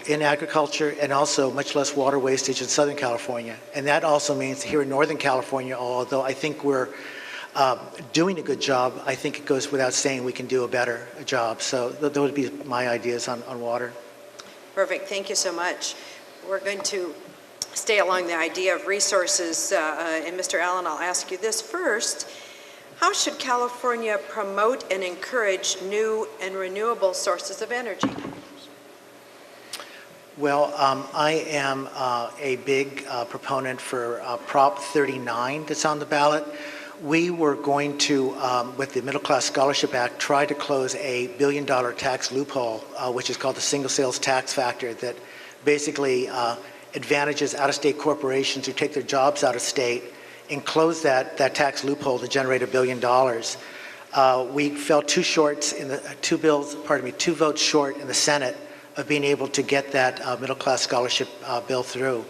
in agriculture, and also much less water wastage in Southern California. And that also means here in Northern California, although I think we're doing a good job, I think it goes without saying we can do a better job. So those would be my ideas on water. Perfect. Thank you so much. We're going to stay along the idea of resources. And Mr. Allen, I'll ask you this first. How should California promote and encourage new and renewable sources of energy? Well, I am a big proponent for Prop 39 that's on the ballot. We were going to, with the Middle Class Scholarship Act, try to close a $1 billion tax loophole, which is called the single sales tax factor, that basically advantages out-of-state corporations who take their jobs out of state and close that tax loophole to generate $1 billion. We fell two votes short in the Senate of being able to get that middle class scholarship bill through.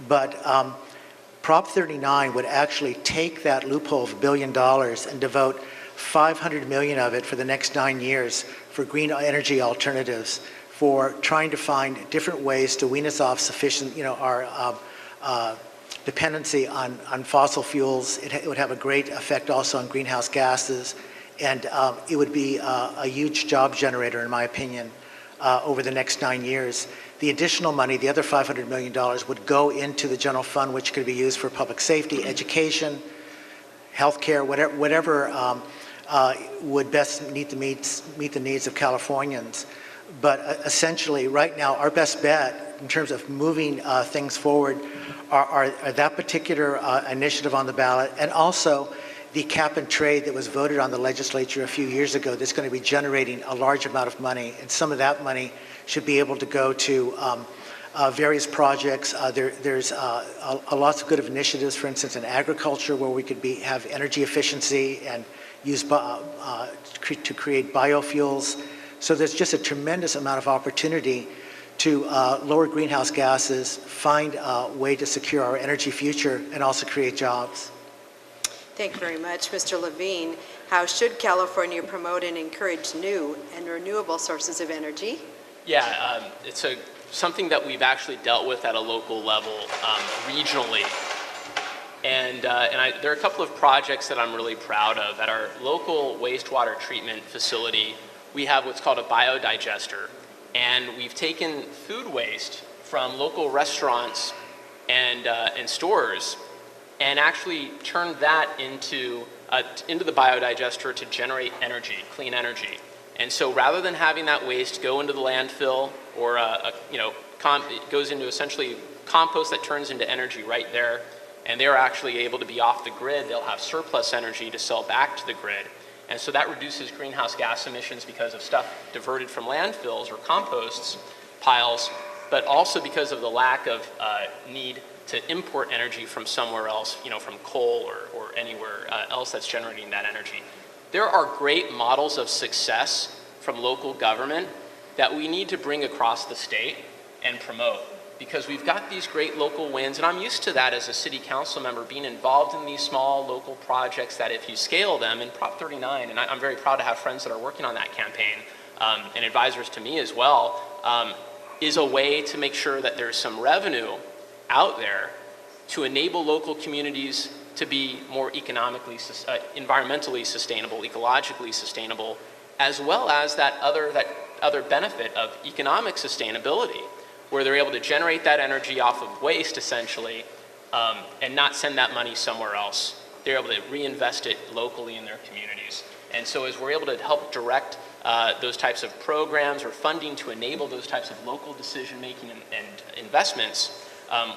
But Prop 39 would actually take that loophole of $1 billion and devote $500 million of it for the next 9 years for green energy alternatives, for trying to find different ways to wean us off our dependency on fossil fuels. It would have a great effect also on greenhouse gases, and it would be a huge job generator, in my opinion, over the next 9 years. The additional money, the other $500 million, would go into the general fund, which could be used for public safety, education, healthcare, whatever would best meet the needs of Californians. But essentially, right now, our best bet in terms of moving things forward are that particular initiative on the ballot, and also the cap and trade that was voted on the legislature a few years ago that's going to be generating a large amount of money. And some of that money should be able to go to various projects. There's lots of good initiatives, for instance, in agriculture, where we could have energy efficiency and use to create biofuels. So there's just a tremendous amount of opportunity to lower greenhouse gases, find a way to secure our energy future, and also create jobs. Thank you very much, Mr. Levine. How should California promote and encourage new and renewable sources of energy? Yeah, it's something that we've actually dealt with at a local level, regionally. And there are a couple of projects that I'm really proud of. At our local wastewater treatment facility, we have what's called a biodigester. And we've taken food waste from local restaurants and stores and actually turned that into the biodigester to generate energy, clean energy. And so rather than having that waste go into the landfill or it goes into essentially compost that turns into energy right there, and they're actually able to be off the grid, they'll have surplus energy to sell back to the grid. And so that reduces greenhouse gas emissions because of stuff diverted from landfills or composts piles, but also because of the lack of need to import energy from somewhere else, from coal or anywhere else that's generating that energy. There are great models of success from local government that we need to bring across the state and promote, because we've got these great local wins, and I'm used to that as a city council member, being involved in these small local projects that if you scale them, and Prop 39, and I'm very proud to have friends that are working on that campaign, and advisors to me as well, is a way to make sure that there's some revenue out there to enable local communities to be more economically, environmentally sustainable, ecologically sustainable, as well as that other benefit of economic sustainability, where they're able to generate that energy off of waste, essentially, and not send that money somewhere else. They're able to reinvest it locally in their communities. And so as we're able to help direct those types of programs or funding to enable those types of local decision-making and investments,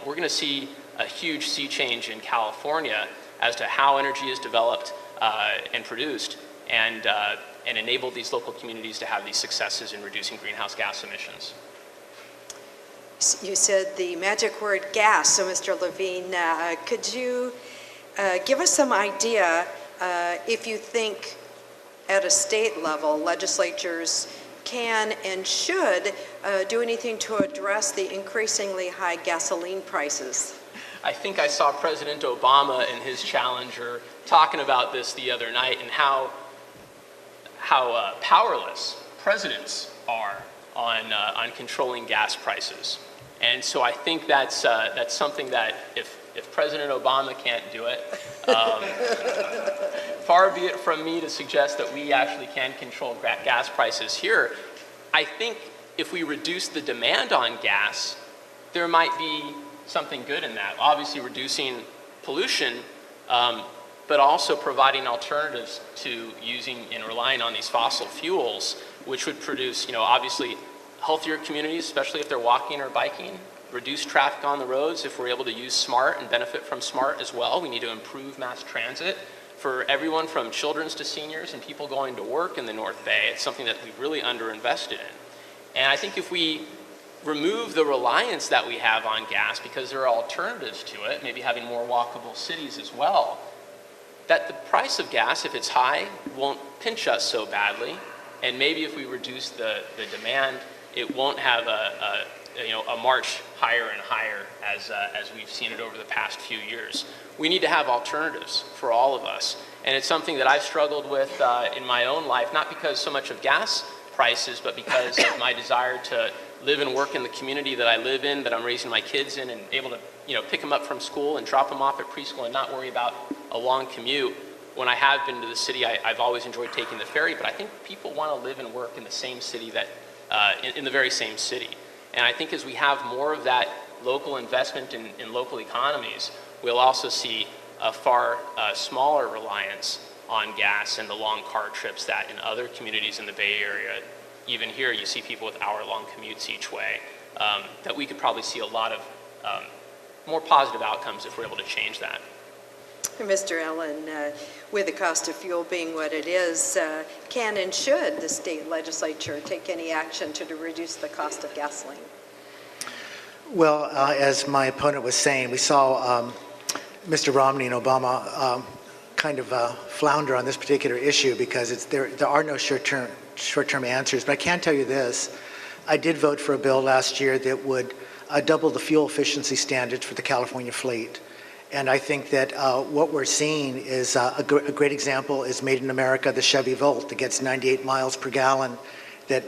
we're going to see a huge sea change in California as to how energy is developed and produced, and enable these local communities to have these successes in reducing greenhouse gas emissions. You said the magic word gas, so Mr. Levine, could you give us some idea if you think at a state level legislatures can and should do anything to address the increasingly high gasoline prices? I think I saw President Obama and his challenger talking about this the other night, and how powerless presidents are on controlling gas prices. And so I think that's something that if President Obama can't do it, far be it from me to suggest that we actually can control gas prices here. I think if we reduce the demand on gas, there might be something good in that. Obviously reducing pollution, but also providing alternatives to using and relying on these fossil fuels, which would produce, obviously healthier communities, especially if they're walking or biking, reduce traffic on the roads if we're able to use SMART and benefit from SMART as well. We need to improve mass transit for everyone from children to seniors and people going to work in the North Bay. It's something that we've really underinvested in. And I think if we remove the reliance that we have on gas, because there are alternatives to it, maybe having more walkable cities as well, that the price of gas, if it's high, won't pinch us so badly. And maybe if we reduce the demand, it won't have a march higher and higher as we've seen it over the past few years. We need to have alternatives for all of us. And it's something that I've struggled with in my own life, not because so much of gas prices, but because of my desire to live and work in the community that I live in, that I'm raising my kids in, and able to pick them up from school and drop them off at preschool and not worry about a long commute. When I have been to the city, I've always enjoyed taking the ferry, but I think people want to live and work in the same city in the very same city. And I think as we have more of that local investment in local economies, we'll also see a far smaller reliance on gas and the long car trips that in other communities in the Bay Area, even here, you see people with hour-long commutes each way, that we could probably see a lot of more positive outcomes if we're able to change that. Mr. Allen, with the cost of fuel being what it is, can and should the state legislature take any action to reduce the cost of gasoline? Well, as my opponent was saying, we saw Mr. Romney and Obama kind of flounder on this particular issue because there are no short-term answers. But I can tell you this. I did vote for a bill last year that would double the fuel efficiency standards for the California fleet. And I think that what we're seeing is a great example is Made in America, the Chevy Volt that gets 98 miles per gallon, that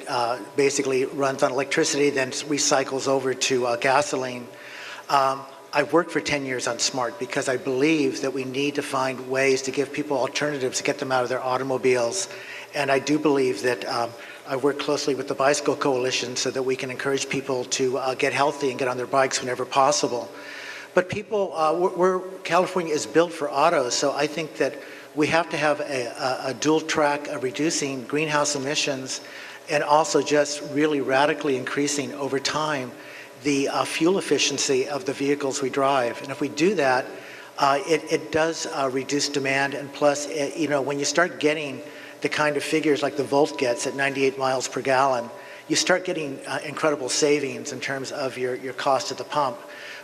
basically runs on electricity, then recycles over to gasoline. I've worked for 10 years on SMART because I believe that we need to find ways to give people alternatives to get them out of their automobiles. And I do believe that I work closely with the Bicycle Coalition so that we can encourage people to get healthy and get on their bikes whenever possible. But people, California is built for autos, so I think that we have to have a dual track of reducing greenhouse emissions and also just really radically increasing over time the fuel efficiency of the vehicles we drive. And if we do that, it does reduce demand. And plus, when you start getting the kind of figures like the Volt gets at 98 miles per gallon, you start getting incredible savings in terms of your cost at the pump.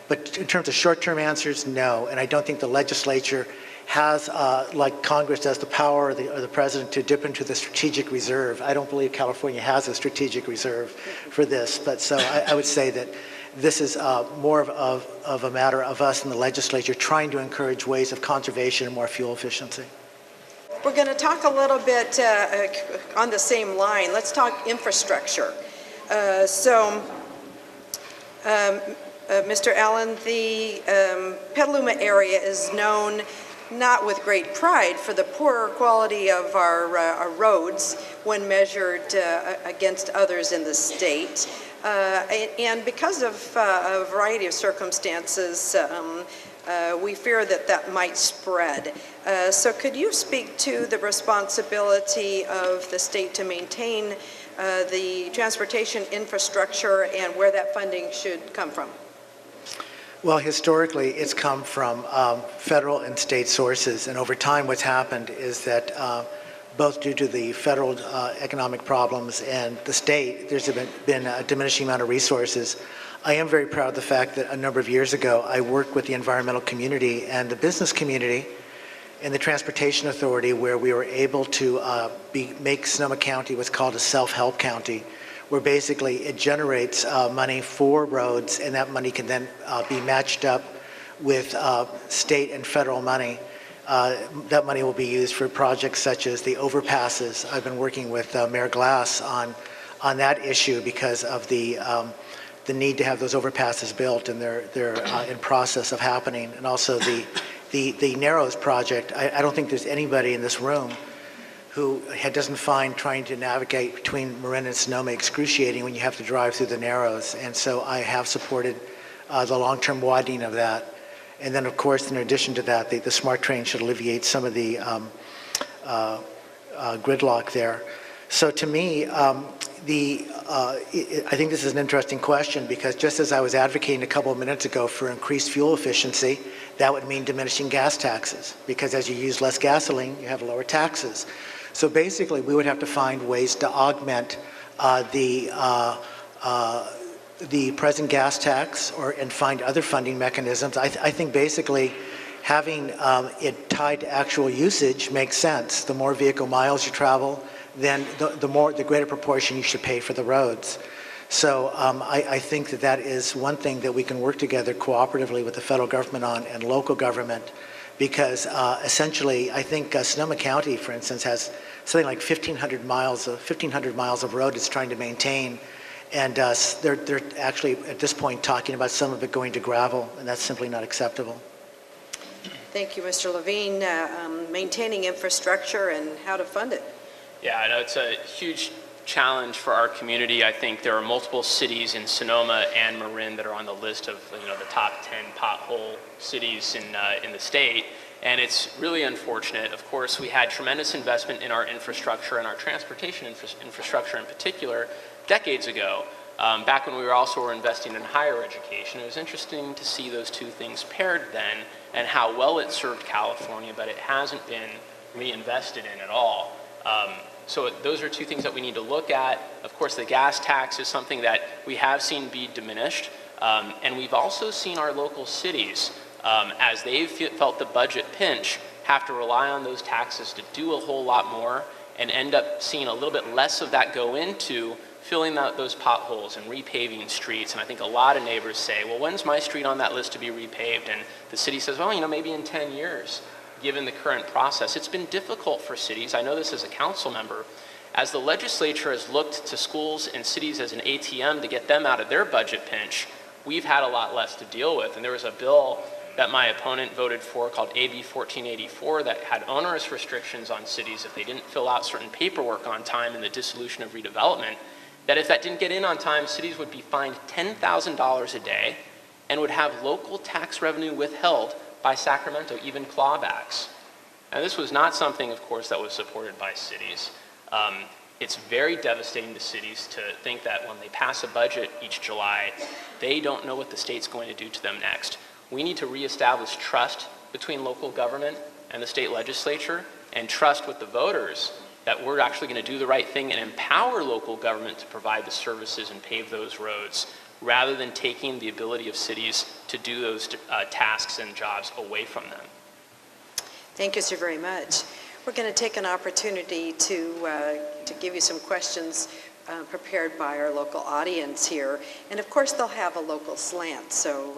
But in terms of short-term answers, no. And I don't think the legislature has, like Congress does, the power or the president to dip into the strategic reserve. I don't believe California has a strategic reserve for this. But so I would say that this is more of a matter of us in the legislature trying to encourage ways of conservation and more fuel efficiency. We're going to talk a little bit on the same line. Let's talk infrastructure. Mr. Allen, the Petaluma area is known not with great pride for the poorer quality of our roads when measured against others in the state. And because of a variety of circumstances, we fear that might spread. So could you speak to the responsibility of the state to maintain the transportation infrastructure and where that funding should come from? Well, historically, it's come from federal and state sources. And over time, what's happened is that both due to the federal economic problems and the state, there's been a diminishing amount of resources. I am very proud of the fact that a number of years ago, I worked with the environmental community and the business community and the Transportation Authority, where we were able to make Sonoma County what's called a self-help county, where basically it generates money for roads, and that money can then be matched up with state and federal money. That money will be used for projects such as the overpasses. I've been working with Mayor Glass on that issue because of the need to have those overpasses built, and they're in process of happening. And also the Narrows project. I don't think there's anybody in this room who doesn't find trying to navigate between Marin and Sonoma excruciating when you have to drive through the Narrows. And so I have supported the long-term widening of that. And then, of course, in addition to that, the SMART train should alleviate some of the gridlock there. So to me, I think this is an interesting question because just as I was advocating a couple of minutes ago for increased fuel efficiency, that would mean diminishing gas taxes because as you use less gasoline, you have lower taxes. So basically, we would have to find ways to augment the present gas tax and find other funding mechanisms. I think basically having it tied to actual usage makes sense. The more vehicle miles you travel, then the greater proportion you should pay for the roads. So I think that is one thing that we can work together cooperatively with the federal government on and local government, because essentially I think Sonoma County, for instance, has something like 1,500 miles of road it's trying to maintain, and they're actually at this point talking about some of it going to gravel, and that's simply not acceptable. Thank you, Mr. Levine. Maintaining infrastructure and how to fund it. Yeah, I know it's a huge challenge for our community. I think there are multiple cities in Sonoma and Marin that are on the list of the top 10 pothole cities in the state, and it's really unfortunate. Of course, we had tremendous investment in our infrastructure and our transportation infrastructure in particular decades ago, back when we were investing in higher education. It was interesting to see those two things paired then and how well it served California, but it hasn't been reinvested in at all. So those are two things that we need to look at. Of course, the gas tax is something that we have seen be diminished. And we've also seen our local cities, as they've felt the budget pinch, have to rely on those taxes to do a whole lot more and end up seeing a little bit less of that go into filling out those potholes and repaving streets. And I think a lot of neighbors say, well, when's my street on that list to be repaved? And the city says, well, maybe in 10 years, given the current process. It's been difficult for cities. I know this as a council member. As the legislature has looked to schools and cities as an ATM to get them out of their budget pinch, we've had a lot less to deal with. And there was a bill that my opponent voted for called AB 1484 that had onerous restrictions on cities if they didn't fill out certain paperwork on time in the dissolution of redevelopment, that if that didn't get in on time, cities would be fined $10,000 a day and would have local tax revenue withheld by Sacramento, even clawbacks. And this was not something, of course, that was supported by cities. It's very devastating to cities to think that when they pass a budget each July, they don't know what the state's going to do to them next. We need to reestablish trust between local government and the state legislature, and trust with the voters that we're actually going to do the right thing and empower local government to provide the services and pave those roads, rather than taking the ability of cities to do those tasks and jobs away from them. Thank you so very much. We're going to take an opportunity to give you some questions prepared by our local audience here. And of course, they'll have a local slant, so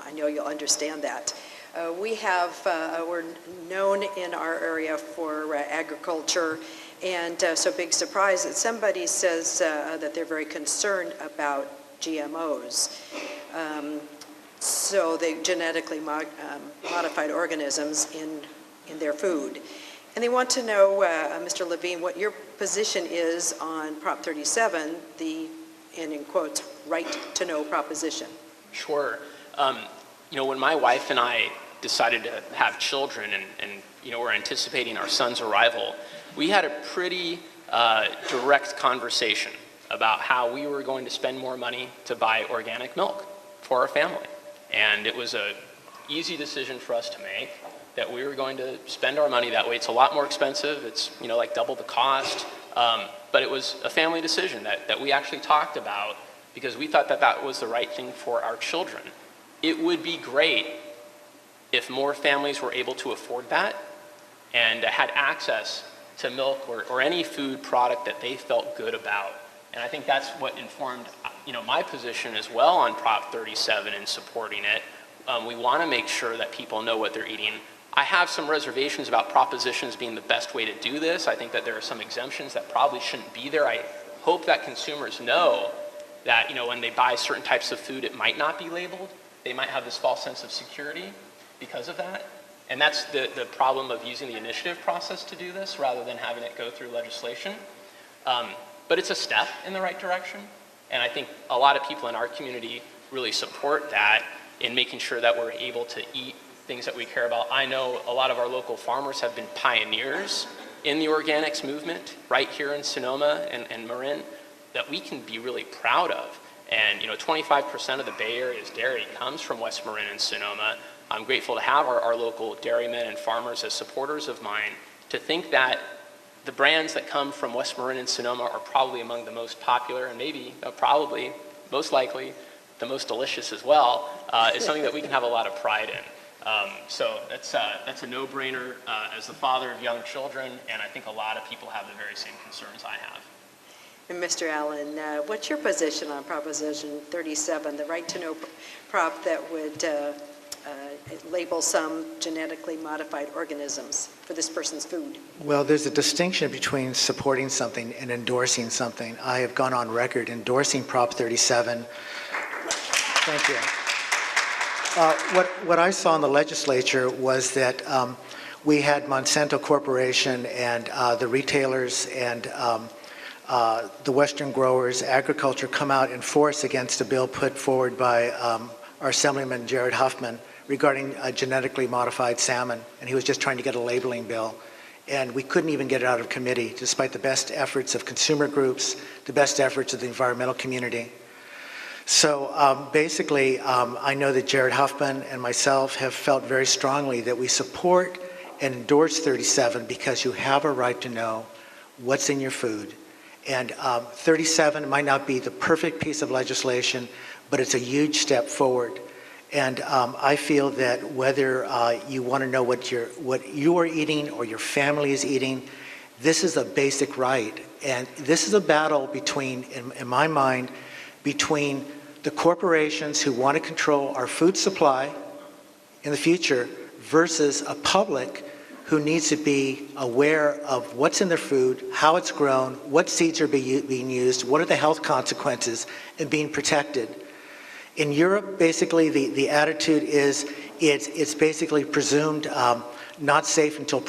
I know you'll understand that. We're known in our area for agriculture, and so big surprise that somebody says that they're very concerned about GMOs. So the genetically modified organisms in their food. And they want to know, Mr. Levine, what your position is on Prop 37, the, and in quotes, right to know proposition. Sure. When my wife and I decided to have children and we're anticipating our son's arrival, we had a pretty direct conversation about how we were going to spend more money to buy organic milk for our family. And it was an easy decision for us to make, that we were going to spend our money that way. It's a lot more expensive. It's like double the cost. But it was a family decision that we actually talked about, because we thought that that was the right thing for our children. It would be great if more families were able to afford that and had access to milk or any food product that they felt good about. And I think that's what informed my position as well on Prop 37 and supporting it. We want to make sure that people know what they're eating. I have some reservations about propositions being the best way to do this. I think that there are some exemptions that probably shouldn't be there. I hope that consumers know that when they buy certain types of food, it might not be labeled. They might have this false sense of security because of that. And that's the problem of using the initiative process to do this rather than having it go through legislation. But it's a step in the right direction. And I think a lot of people in our community really support that in making sure that we're able to eat things that we care about. I know a lot of our local farmers have been pioneers in the organics movement right here in Sonoma and Marin that we can be really proud of. And 25% of the Bay Area's dairy comes from West Marin and Sonoma. I'm grateful to have our local dairymen and farmers as supporters of mine, to think that the brands that come from West Marin and Sonoma are probably among the most popular, and maybe, probably, most likely, the most delicious as well, is something that we can have a lot of pride in. So that's a no-brainer as the father of young children, and I think a lot of people have the very same concerns I have. And Mr. Allen, what's your position on Proposition 37, the right to know prop that would label some genetically modified organisms for this person's food? Well, there's a distinction between supporting something and endorsing something. I have gone on record endorsing Prop 37. Thank you. What I saw in the legislature was that we had Monsanto Corporation and the retailers and the Western growers, agriculture, come out in force against a bill put forward by our Assemblyman Jared Huffman regarding genetically modified salmon, and he was just trying to get a labeling bill. And we couldn't even get it out of committee, despite the best efforts of consumer groups, the best efforts of the environmental community. So basically, I know that Jared Huffman and myself have felt very strongly that we support and endorse 37 because you have a right to know what's in your food. And 37 might not be the perfect piece of legislation, but it's a huge step forward. And I feel that whether you want to know what you are eating or your family is eating, this is a basic right. And this is a battle between, in my mind, between the corporations who want to control our food supply in the future versus a public who needs to be aware of what's in their food, how it's grown, what seeds are being used, what are the health consequences, and being protected. In Europe, basically, the attitude is it's basically presumed not safe until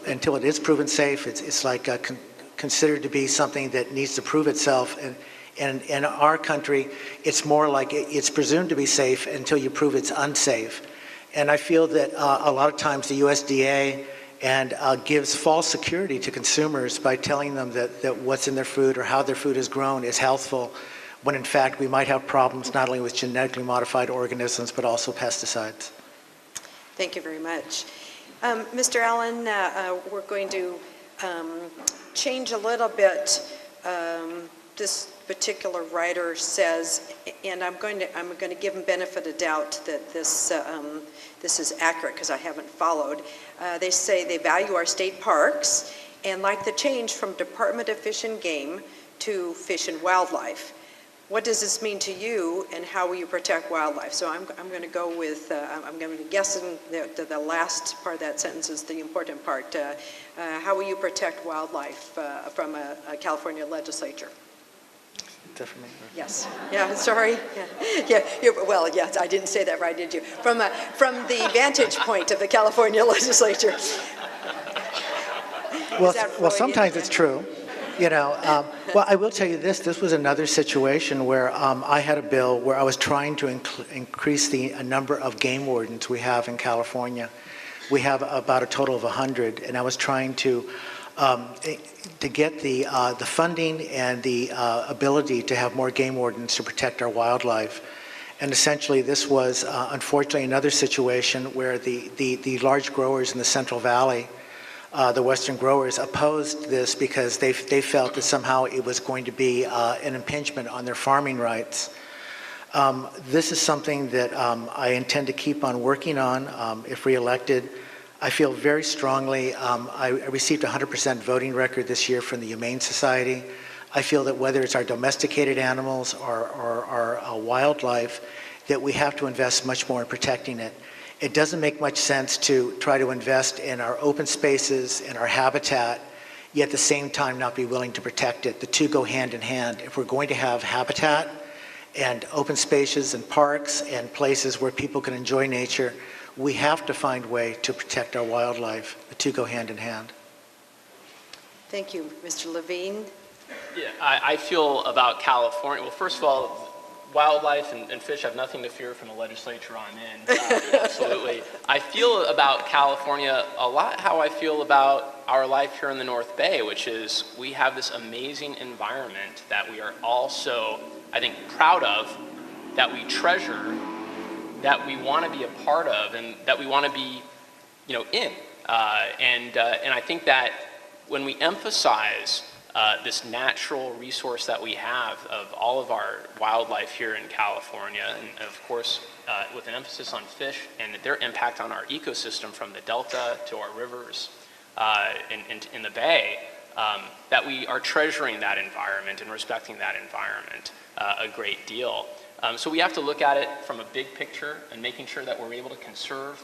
until it is proven safe. It's like considered to be something that needs to prove itself. And in our country, it's more like it's presumed to be safe until you prove it's unsafe. And I feel that a lot of times the USDA gives false security to consumers by telling them that what's in their food or how their food is grown is healthful, when in fact we might have problems not only with genetically modified organisms but also pesticides. Thank you very much. Mr. Allen, we're going to change a little bit. This particular writer says, and I'm going to give him benefit of doubt that this is accurate because I haven't followed. They say they value our state parks and like the change from Department of Fish and Game to Fish and Wildlife. What does this mean to you, and how will you protect wildlife? So I'm going to go with, I'm going to guess that the last part of that sentence is the important part. How will you protect wildlife from a California legislature? Definitely. Yes. Yeah. Sorry. Yeah. Well, yes. I didn't say that right, did you? From the vantage point of the California legislature. Well, sometimes it's true. Well, I will tell you this. This was another situation where I had a bill where I was trying to increase the number of game wardens we have in California. We have about a total of 100, and I was trying to get the funding and the ability to have more game wardens to protect our wildlife. And essentially, this was unfortunately another situation where the large growers in the Central Valley, the Western growers, opposed this because they felt that somehow it was going to be an impingement on their farming rights. This is something that I intend to keep on working on if reelected. I feel very strongly, I received a 100% voting record this year from the Humane Society. I feel that whether it's our domesticated animals or our wildlife, that we have to invest much more in protecting it. It doesn't make much sense to try to invest in our open spaces and our habitat, yet at the same time not be willing to protect it. The two go hand in hand. If we're going to have habitat and open spaces and parks and places where people can enjoy nature, we have to find a way to protect our wildlife. The two go hand in hand. Thank you, Mr. Levine. Yeah, I feel about California. Well, first of all, wildlife and fish have nothing to fear from the legislature on in. Absolutely. I feel about California a lot how I feel about our life here in the North Bay, which is we have this amazing environment that we are all so, I think, proud of, that we treasure, that we want to be a part of, and that we want to be, in. And I think that when we emphasize this natural resource that we have of all of our wildlife here in California, and of course with an emphasis on fish and their impact on our ecosystem from the delta to our rivers in the bay, that we are treasuring that environment and respecting that environment a great deal. So we have to look at it from a big picture and making sure that we're able to conserve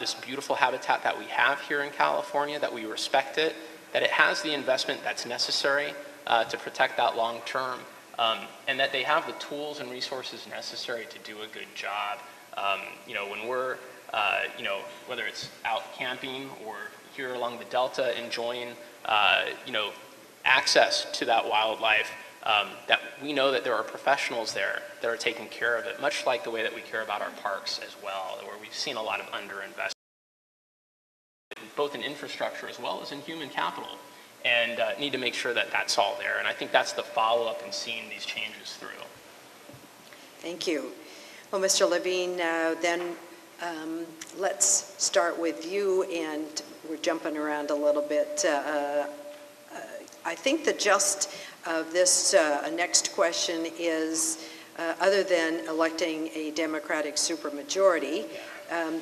this beautiful habitat that we have here in California, that we respect it, that it has the investment that's necessary to protect that long term, and that they have the tools and resources necessary to do a good job. When we're, whether it's out camping or here along the Delta enjoying, access to that wildlife, that we know that there are professionals there that are taking care of it, much like the way that we care about our parks as well, where we've seen a lot of underinvestment, both in infrastructure as well as in human capital, and need to make sure that that's all there. And I think that's the follow-up in seeing these changes through. Thank you. Well, Mr. Levine, then let's start with you, and we're jumping around a little bit. I think the gist of this next question is other than electing a Democratic supermajority,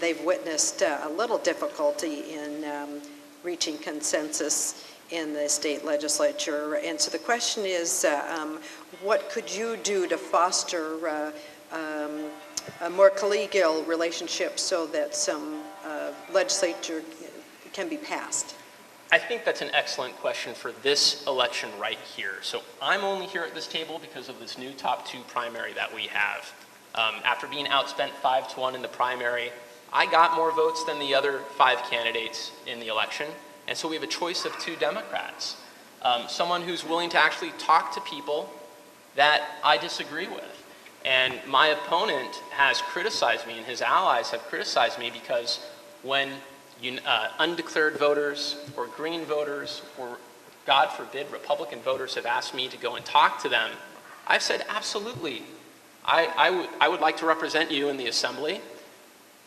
they've witnessed a little difficulty in reaching consensus in the state legislature. And so the question is, what could you do to foster a more collegial relationship so that some legislature can be passed? I think that's an excellent question for this election right here. So I'm only here at this table because of this new top 2 primary that we have. After being outspent 5-1 in the primary, I got more votes than the other 5 candidates in the election. And so we have a choice of 2 Democrats. Someone who's willing to actually talk to people that I disagree with. And my opponent has criticized me, and his allies have criticized me, because when undeclared voters or Green voters or, God forbid, Republican voters have asked me to go and talk to them, I've said, absolutely. I would like to represent you in the assembly,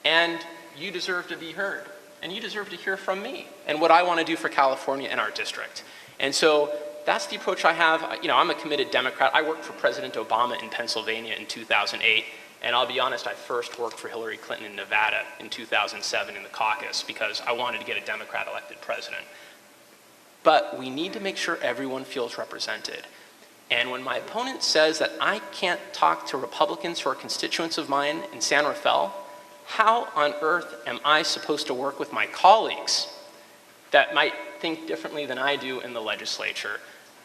and you deserve to be heard, and you deserve to hear from me and what I want to do for California and our district. And so that's the approach I have. I'm a committed Democrat. I worked for President Obama in Pennsylvania in 2008. And I'll be honest, I first worked for Hillary Clinton in Nevada in 2007 in the caucus because I wanted to get a Democrat elected president. But we need to make sure everyone feels represented. And when my opponent says that I can't talk to Republicans who are constituents of mine in San Rafael, how on earth am I supposed to work with my colleagues that might think differently than I do in the legislature?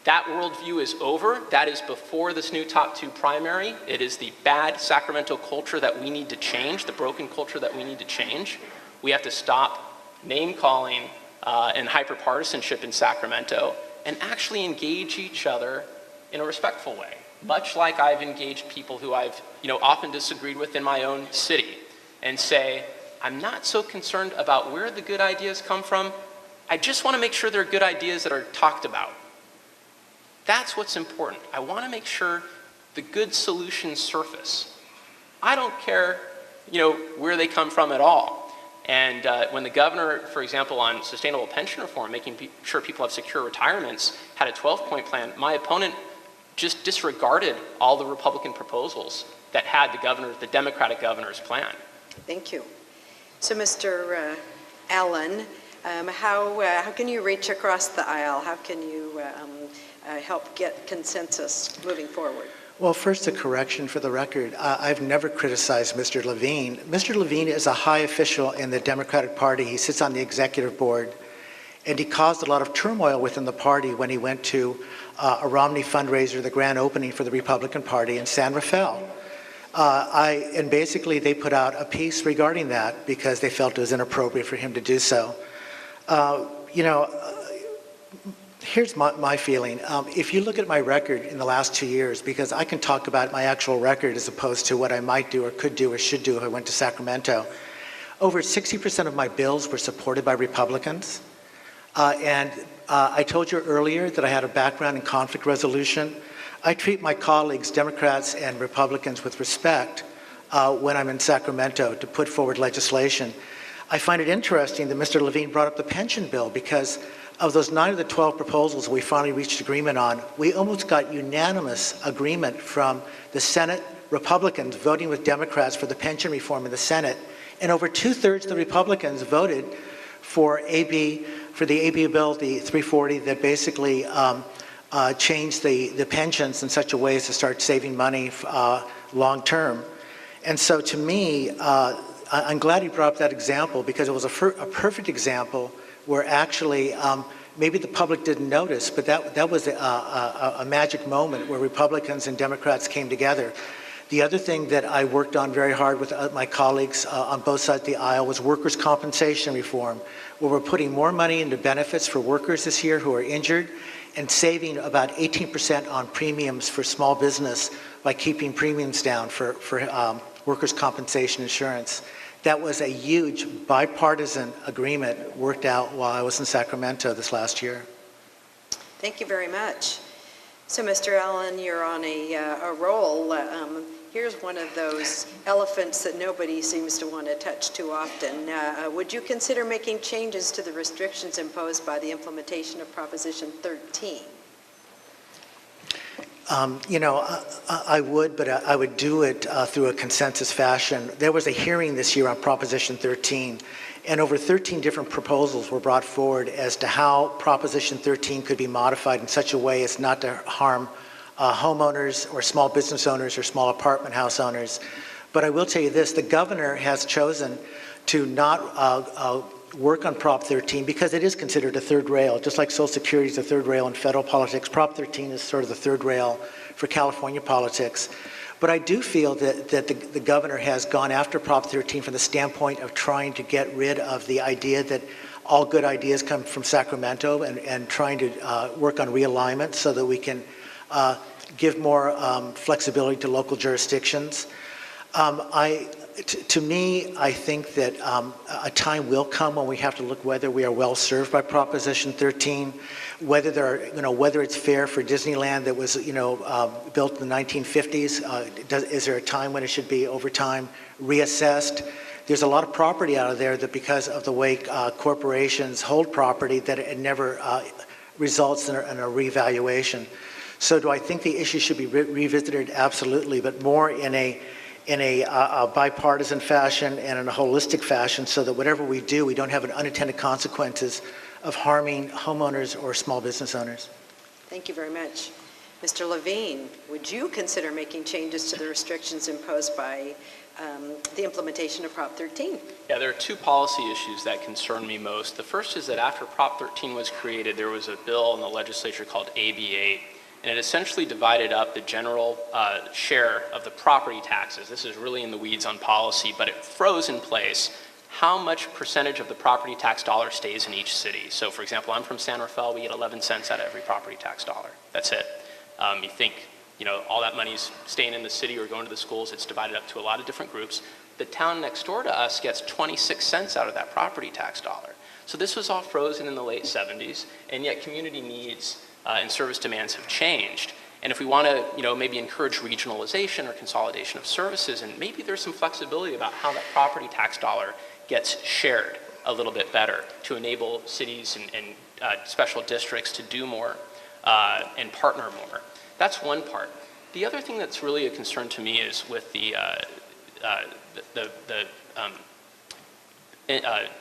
That worldview is over. That is before this new top 2 primary. It is the bad Sacramento culture that we need to change, the broken culture that we need to change. We have to stop name-calling and hyper-partisanship in Sacramento and actually engage each other in a respectful way, much like I've engaged people who I've often disagreed with in my own city, and say, I'm not so concerned about where the good ideas come from. I just want to make sure they're good ideas that are talked about. That's what's important. I want to make sure the good solutions surface. I don't care, where they come from at all. And when the governor, for example, on sustainable pension reform, making sure people have secure retirements, had a 12-point plan, my opponent just disregarded all the Republican proposals that had the Democratic governor's plan. Thank you. So, Mr. Allen, how can you reach across the aisle? How can you help get consensus moving forward? Well, first, a correction for the record. I've never criticized Mr. Levine. Mr. Levine is a high official in the Democratic Party. He sits on the executive board, and he caused a lot of turmoil within the party when he went to a Romney fundraiser, the grand opening for the Republican Party in San Rafael. And basically, they put out a piece regarding that because they felt it was inappropriate for him to do so. Here's my feeling. If you look at my record in the last 2 years, because I can talk about my actual record as opposed to what I might do or could do or should do if I went to Sacramento, over 60% of my bills were supported by Republicans. And I told you earlier that I had a background in conflict resolution. I treat my colleagues, Democrats and Republicans, with respect when I'm in Sacramento to put forward legislation. I find it interesting that Mr. Levine brought up the pension bill because of those 9 of the 12 proposals we finally reached agreement on, we almost got unanimous agreement from the Senate Republicans voting with Democrats for the pension reform in the Senate. And over 2/3 of the Republicans voted for the AB bill, the 340, that basically changed the pensions in such a way as to start saving money long term. And so to me, I'm glad he brought up that example because it was a perfect example where actually maybe the public didn't notice, but that was a magic moment where Republicans and Democrats came together. The other thing that I worked on very hard with my colleagues on both sides of the aisle was workers' compensation reform, where we're putting more money into benefits for workers this year who are injured and saving about 18% on premiums for small business by keeping premiums down for workers' compensation insurance. That was a huge bipartisan agreement worked out while I was in Sacramento this last year. Thank you very much. So, Mr. Allen, you're on a roll. Here's one of those elephants that nobody seems to want to touch too often. Would you consider making changes to the restrictions imposed by the implementation of Proposition 13? I would, but I would do it through a consensus fashion. There was a hearing this year on Proposition 13, and over 13 different proposals were brought forward as to how Proposition 13 could be modified in such a way as not to harm homeowners or small business owners or small apartment house owners. But I will tell you this, the governor has chosen to not work on Prop 13 because it is considered a third rail, just like Social Security is a third rail in federal politics. Prop 13 is sort of the third rail for California politics. But I do feel that the governor has gone after Prop 13 from the standpoint of trying to get rid of the idea that all good ideas come from Sacramento and trying to work on realignment so that we can give more flexibility to local jurisdictions. To me, I think that a time will come when we have to look whether we are well served by Proposition 13, whether whether it's fair for Disneyland that was, built in the 1950s. Is there a time when it should be over time reassessed? There's a lot of property out of there that, because of the way corporations hold property, that it never results in a revaluation. So, do I think the issue should be revisited? Absolutely, but more in a bipartisan fashion and in a holistic fashion, so that whatever we do, we don't have an unintended consequences of harming homeowners or small business owners. Thank you very much. Mr. Levine, would you consider making changes to the restrictions imposed by the implementation of Prop 13? Yeah, there are two policy issues that concern me most. The first is that after Prop 13 was created, there was a bill in the legislature called AB 8, and it essentially divided up the general share of the property taxes. This is really in the weeds on policy, but it froze in place how much percentage of the property tax dollar stays in each city. So, for example, I'm from San Rafael. We get 11 cents out of every property tax dollar. That's it. You think, all that money's staying in the city or going to the schools. It's divided up to a lot of different groups. The town next door to us gets 26 cents out of that property tax dollar. So this was all frozen in the late 70s, and yet community needs and service demands have changed. And if we want to, maybe encourage regionalization or consolidation of services, and maybe there's some flexibility about how that property tax dollar gets shared a little bit better to enable cities and special districts to do more and partner more. That's one part. The other thing that's really a concern to me is with the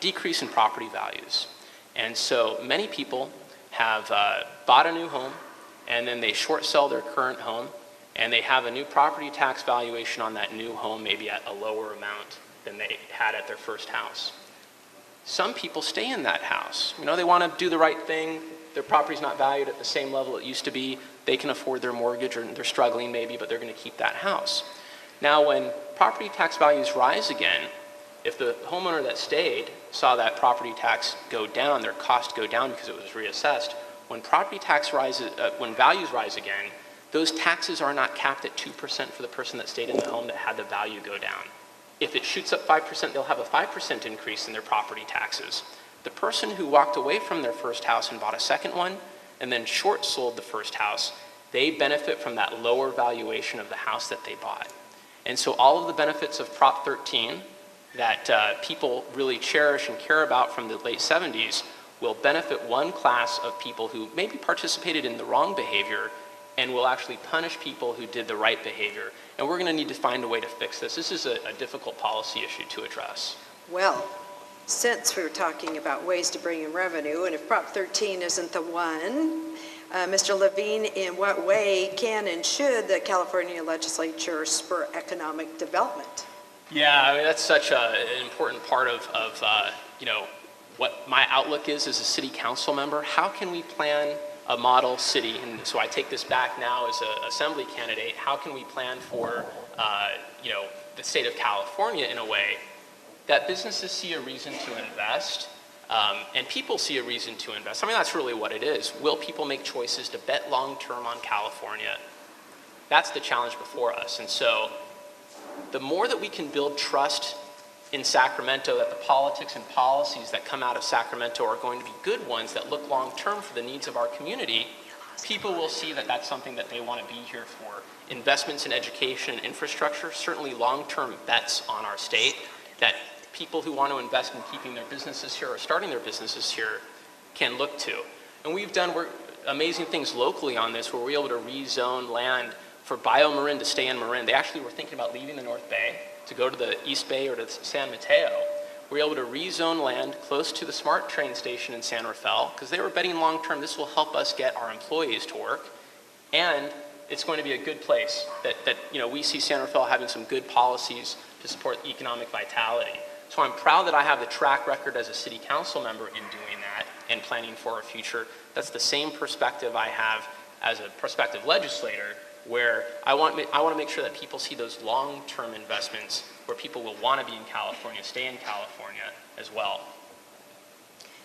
decrease in property values. And so many people have bought a new home, and then they short sell their current home, and they have a new property tax valuation on that new home, maybe at a lower amount than they had at their first house. Some people stay in that house. They want to do the right thing. Their property's not valued at the same level it used to be. They can afford their mortgage, or they're struggling maybe, but they're going to keep that house. Now, when property tax values rise again, if the homeowner that stayed saw that property tax go down, their cost go down because it was reassessed, when property tax rises, when values rise again, those taxes are not capped at 2% for the person that stayed in the home that had the value go down. If it shoots up 5%, they'll have a 5% increase in their property taxes. The person who walked away from their first house and bought a second one and then short sold the first house, they benefit from that lower valuation of the house that they bought. And so all of the benefits of Prop 13 that people really cherish and care about from the late 70s will benefit one class of people who maybe participated in the wrong behavior and will actually punish people who did the right behavior. And we're going to need to find a way to fix this. This is a difficult policy issue to address. Well, since we were talking about ways to bring in revenue, and if Prop 13 isn't the one, Mr. Levine, in what way can and should the California legislature spur economic development? Yeah, that's such an important part of what my outlook is as a city council member. How can we plan a model city? And so I take this back now as an assembly candidate. How can we plan for, the state of California in a way that businesses see a reason to invest and people see a reason to invest? I mean, that's really what it is. Will people make choices to bet long-term on California? That's the challenge before us. And so the more that we can build trust in Sacramento that the politics and policies that come out of Sacramento are going to be good ones that look long-term for the needs of our community, people will see that that's something that they want to be here for. Investments in education and infrastructure, certainly long-term bets on our state that people who want to invest in keeping their businesses here or starting their businesses here can look to. And we've done amazing things locally on this where we were able to rezone land for BioMarin to stay in Marin. They actually were thinking about leaving the North Bay to go to the East Bay or to San Mateo. We were able to rezone land close to the SMART train station in San Rafael because they were betting long-term this will help us get our employees to work, and it's going to be a good place that we see San Rafael having some good policies to support economic vitality. So I'm proud that I have the track record as a city council member in doing that and planning for our future. That's the same perspective I have as a prospective legislator, where I want to make sure that people see those long-term investments where people will want to be in California, stay in California as well.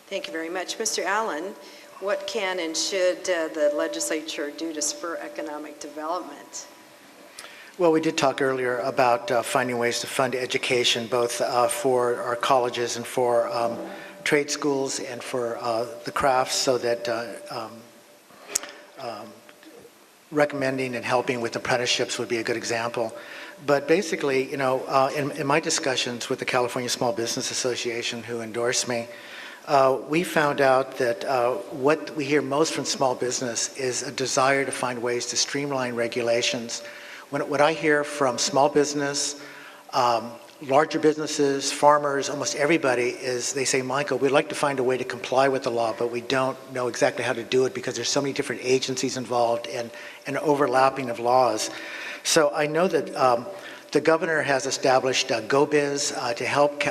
Thank you very much. Mr. Allen, what can and should the legislature do to spur economic development? Well, we did talk earlier about finding ways to fund education, both for our colleges and for trade schools and for the crafts, so that recommending and helping with apprenticeships would be a good example. But basically, in my discussions with the California Small Business Association, who endorsed me, we found out that what we hear most from small business is a desire to find ways to streamline regulations. What I hear from small business, larger businesses, farmers, almost everybody is they say, Michael, we'd like to find a way to comply with the law, but we don't know exactly how to do it because there's so many different agencies involved and overlapping of laws. So I know that the governor has established GoBiz to help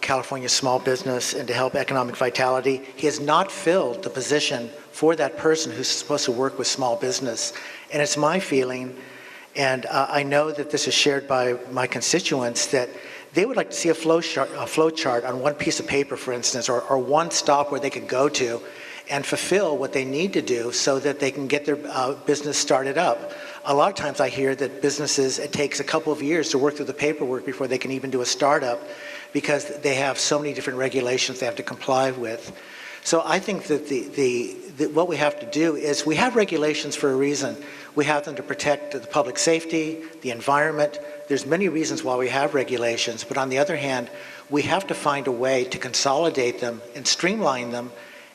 California small business and to help economic vitality. He has not filled the position for that person who's supposed to work with small business. And it's my feeling, and I know that this is shared by my constituents, that they would like to see a flow chart on one piece of paper, for instance, or one stop where they could go to and fulfill what they need to do so that they can get their business started up. A lot of times I hear that businesses, it takes a couple of years to work through the paperwork before they can even do a startup because they have so many different regulations they have to comply with. So I think that what we have to do is we have regulations for a reason. We have them to protect the public safety, the environment. There's many reasons why we have regulations, but on the other hand, we have to find a way to consolidate them and streamline them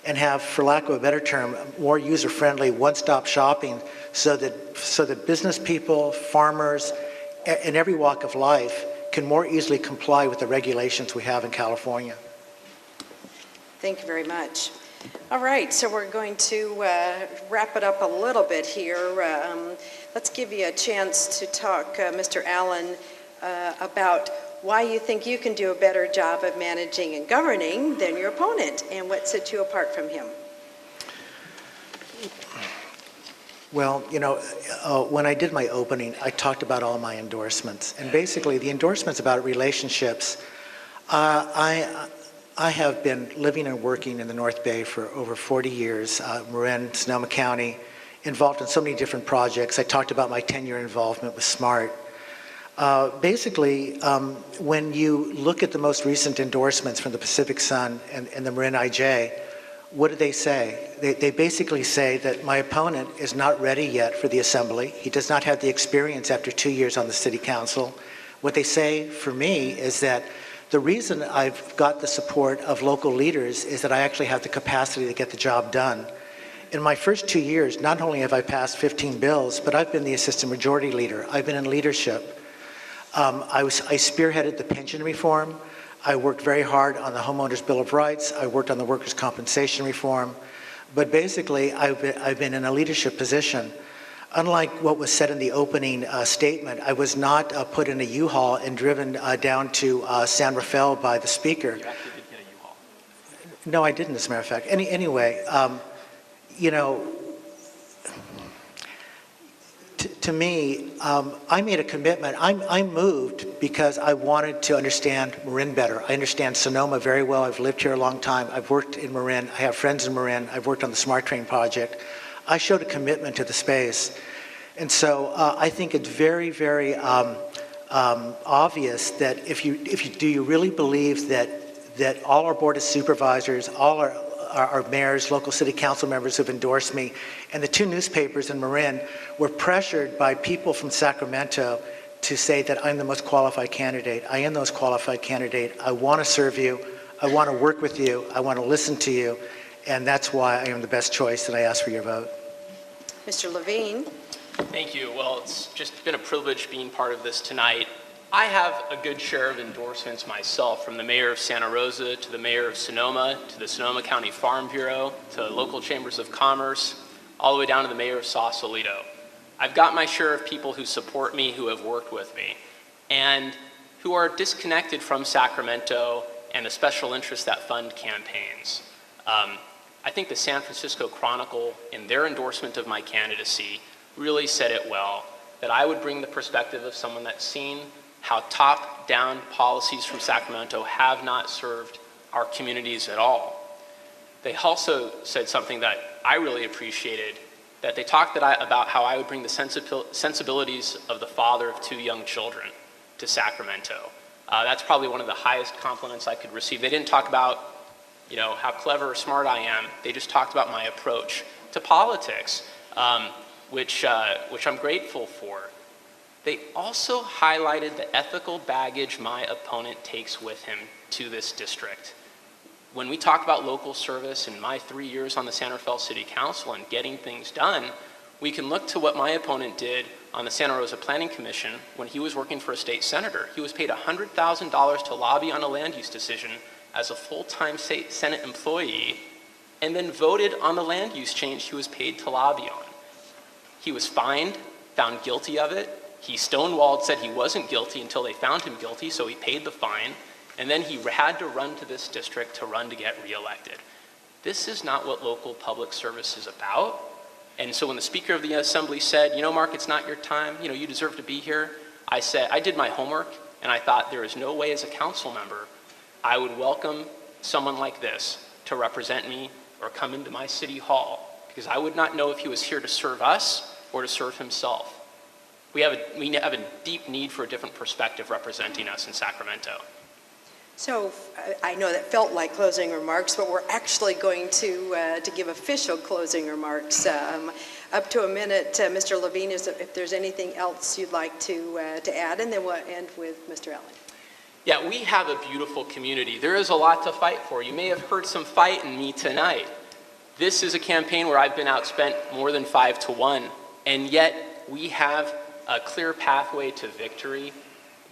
and have, for lack of a better term, more user-friendly one-stop shopping so that business people, farmers, in every walk of life can more easily comply with the regulations we have in California. Thank you very much. All right, so we're going to wrap it up a little bit here. Let's give you a chance to talk, Mr. Allen, about why you think you can do a better job of managing and governing than your opponent, and what sets you apart from him. Well, when I did my opening, I talked about all my endorsements. And basically, the endorsements about relationships, I have been living and working in the North Bay for over 40 years, Marin, Sonoma County, involved in so many different projects. I talked about my 10-year involvement with SMART. Basically, when you look at the most recent endorsements from the Pacific Sun and the Marin IJ, what do they say? They basically say that my opponent is not ready yet for the assembly. He does not have the experience after 2 years on the city council. What they say for me is that the reason I've got the support of local leaders is that I actually have the capacity to get the job done. In my first 2 years, not only have I passed 15 bills, but I've been the assistant majority leader. I've been in leadership. I spearheaded the pension reform. I worked very hard on the Homeowners Bill of Rights. I worked on the workers' compensation reform. But basically, I've been in a leadership position. Unlike what was said in the opening statement, I was not put in a U-Haul and driven down to San Rafael by the speaker. You actually did get a U-Haul. No, I didn't, as a matter of fact. Anyway, to me, I made a commitment. I moved because I wanted to understand Marin better. I understand Sonoma very well. I've lived here a long time. I've worked in Marin. I have friends in Marin. I've worked on the SMART Train project. I showed a commitment to the space. And so I think it's very, very obvious that if you really believe that all our board of supervisors, all our mayors, local city council members who've endorsed me, and the 2 newspapers in Marin were pressured by people from Sacramento to say that I'm the most qualified candidate. I am the most qualified candidate. I want to serve you. I want to work with you. I want to listen to you. And that's why I am the best choice, and I ask for your vote. Mr. Levine. Thank you. Well, it's just been a privilege being part of this tonight. I have a good share of endorsements myself, from the mayor of Santa Rosa to the mayor of Sonoma to the Sonoma County Farm Bureau to local chambers of commerce, all the way down to the mayor of Sausalito. I've got my share of people who support me, who have worked with me, and who are disconnected from Sacramento and the special interests that fund campaigns. I think the San Francisco Chronicle, in their endorsement of my candidacy, really said it well, that I would bring the perspective of someone that's seen how top-down policies from Sacramento have not served our communities at all. They also said something that I really appreciated, that they talked about how I would bring the sensibilities of the father of 2 young children to Sacramento. That's probably one of the highest compliments I could receive. They didn't talk about, how clever or smart I am. They just talked about my approach to politics, which I'm grateful for. They also highlighted the ethical baggage my opponent takes with him to this district. When we talk about local service in my 3 years on the Santa Fe City Council and getting things done, we can look to what my opponent did on the Santa Rosa Planning Commission when he was working for a state senator. He was paid $100,000 to lobby on a land use decision as a full-time state Senate employee, and then voted on the land use change he was paid to lobby on. He was fined, found guilty of it. He stonewalled, said he wasn't guilty until they found him guilty, so he paid the fine, and then he had to run to this district to run to get reelected. This is not what local public service is about. And so when the Speaker of the Assembly said, Mark, it's not your time, you deserve to be here, I said, I did my homework, and I thought there is no way as a council member I would welcome someone like this to represent me or come into my city hall, because I would not know if he was here to serve us or to serve himself. We have a deep need for a different perspective representing us in Sacramento. So I know that felt like closing remarks, but we're actually going to give official closing remarks. Up to a minute, Mr. Levine, if there's anything else you'd like to add, and then we'll end with Mr. Allen. Yeah, we have a beautiful community. There is a lot to fight for. You may have heard some fight in me tonight. This is a campaign where I've been outspent more than 5-1, and yet we have a clear pathway to victory.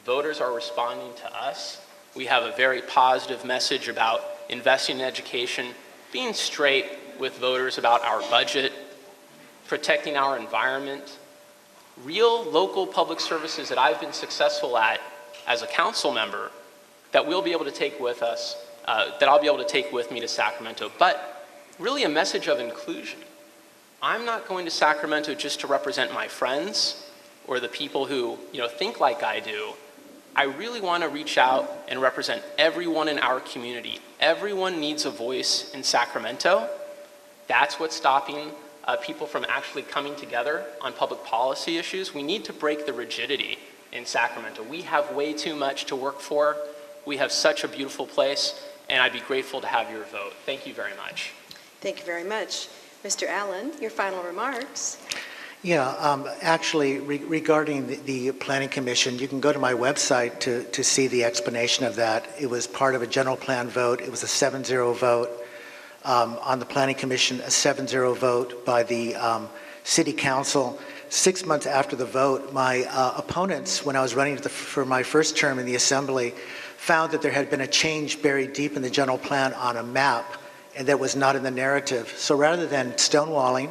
Voters are responding to us. We have a very positive message about investing in education, being straight with voters about our budget, protecting our environment, real local public services that I've been successful at as a council member that we'll be able to take with us, that I'll be able to take with me to Sacramento, but really a message of inclusion. I'm not going to Sacramento just to represent my friends or the people who think like I do. I really want to reach out and represent everyone in our community. Everyone needs a voice in Sacramento. That's what's stopping people from actually coming together on public policy issues. We need to break the rigidity in Sacramento. We have way too much to work for. We have such a beautiful place, and I'd be grateful to have your vote. Thank you very much. Thank you very much. Mr. Allen, your final remarks. Yeah, actually, regarding the Planning Commission, you can go to my website to see the explanation of that. It was part of a general plan vote. It was a 7-0 vote on the Planning Commission, a 7-0 vote by the City Council. 6 months after the vote, my opponents, when I was running for my first term in the Assembly, found that there had been a change buried deep in the general plan on a map, and that was not in the narrative. So rather than stonewalling,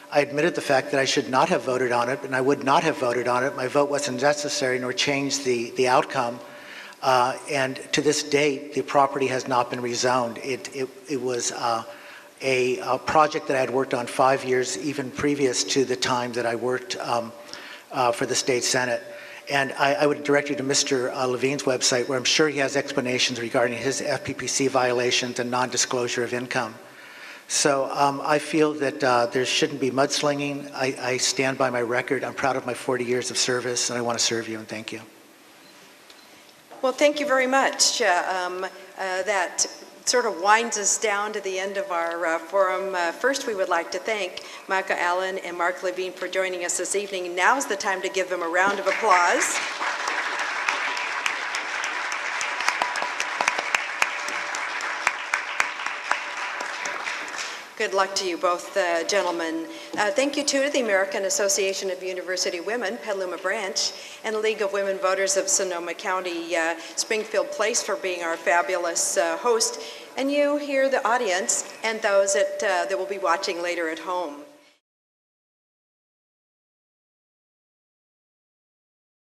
I admitted the fact that I should not have voted on it, and I would not have voted on it. My vote wasn't necessary nor changed the outcome. And to this date, the property has not been rezoned. It was a project that I had worked on 5 years, even previous to the time that I worked for the state Senate. And I would direct you to Mr. Levine's website, where I'm sure he has explanations regarding his FPPC violations and non-disclosure of income. So I feel that there shouldn't be mudslinging. I stand by my record. I'm proud of my 40 years of service, and I want to serve you, and thank you. Well, thank you very much. That sort of winds us down to the end of our forum. First, we would like to thank Micah Allen and Mark Levine for joining us this evening. Now's the time to give them a round of applause. Good luck to you both, gentlemen. Thank you, too, to the American Association of University Women, Petaluma Branch, and the League of Women Voters of Sonoma County, Springfield Place, for being our fabulous host, and you here, the audience, and those that will be watching later at home.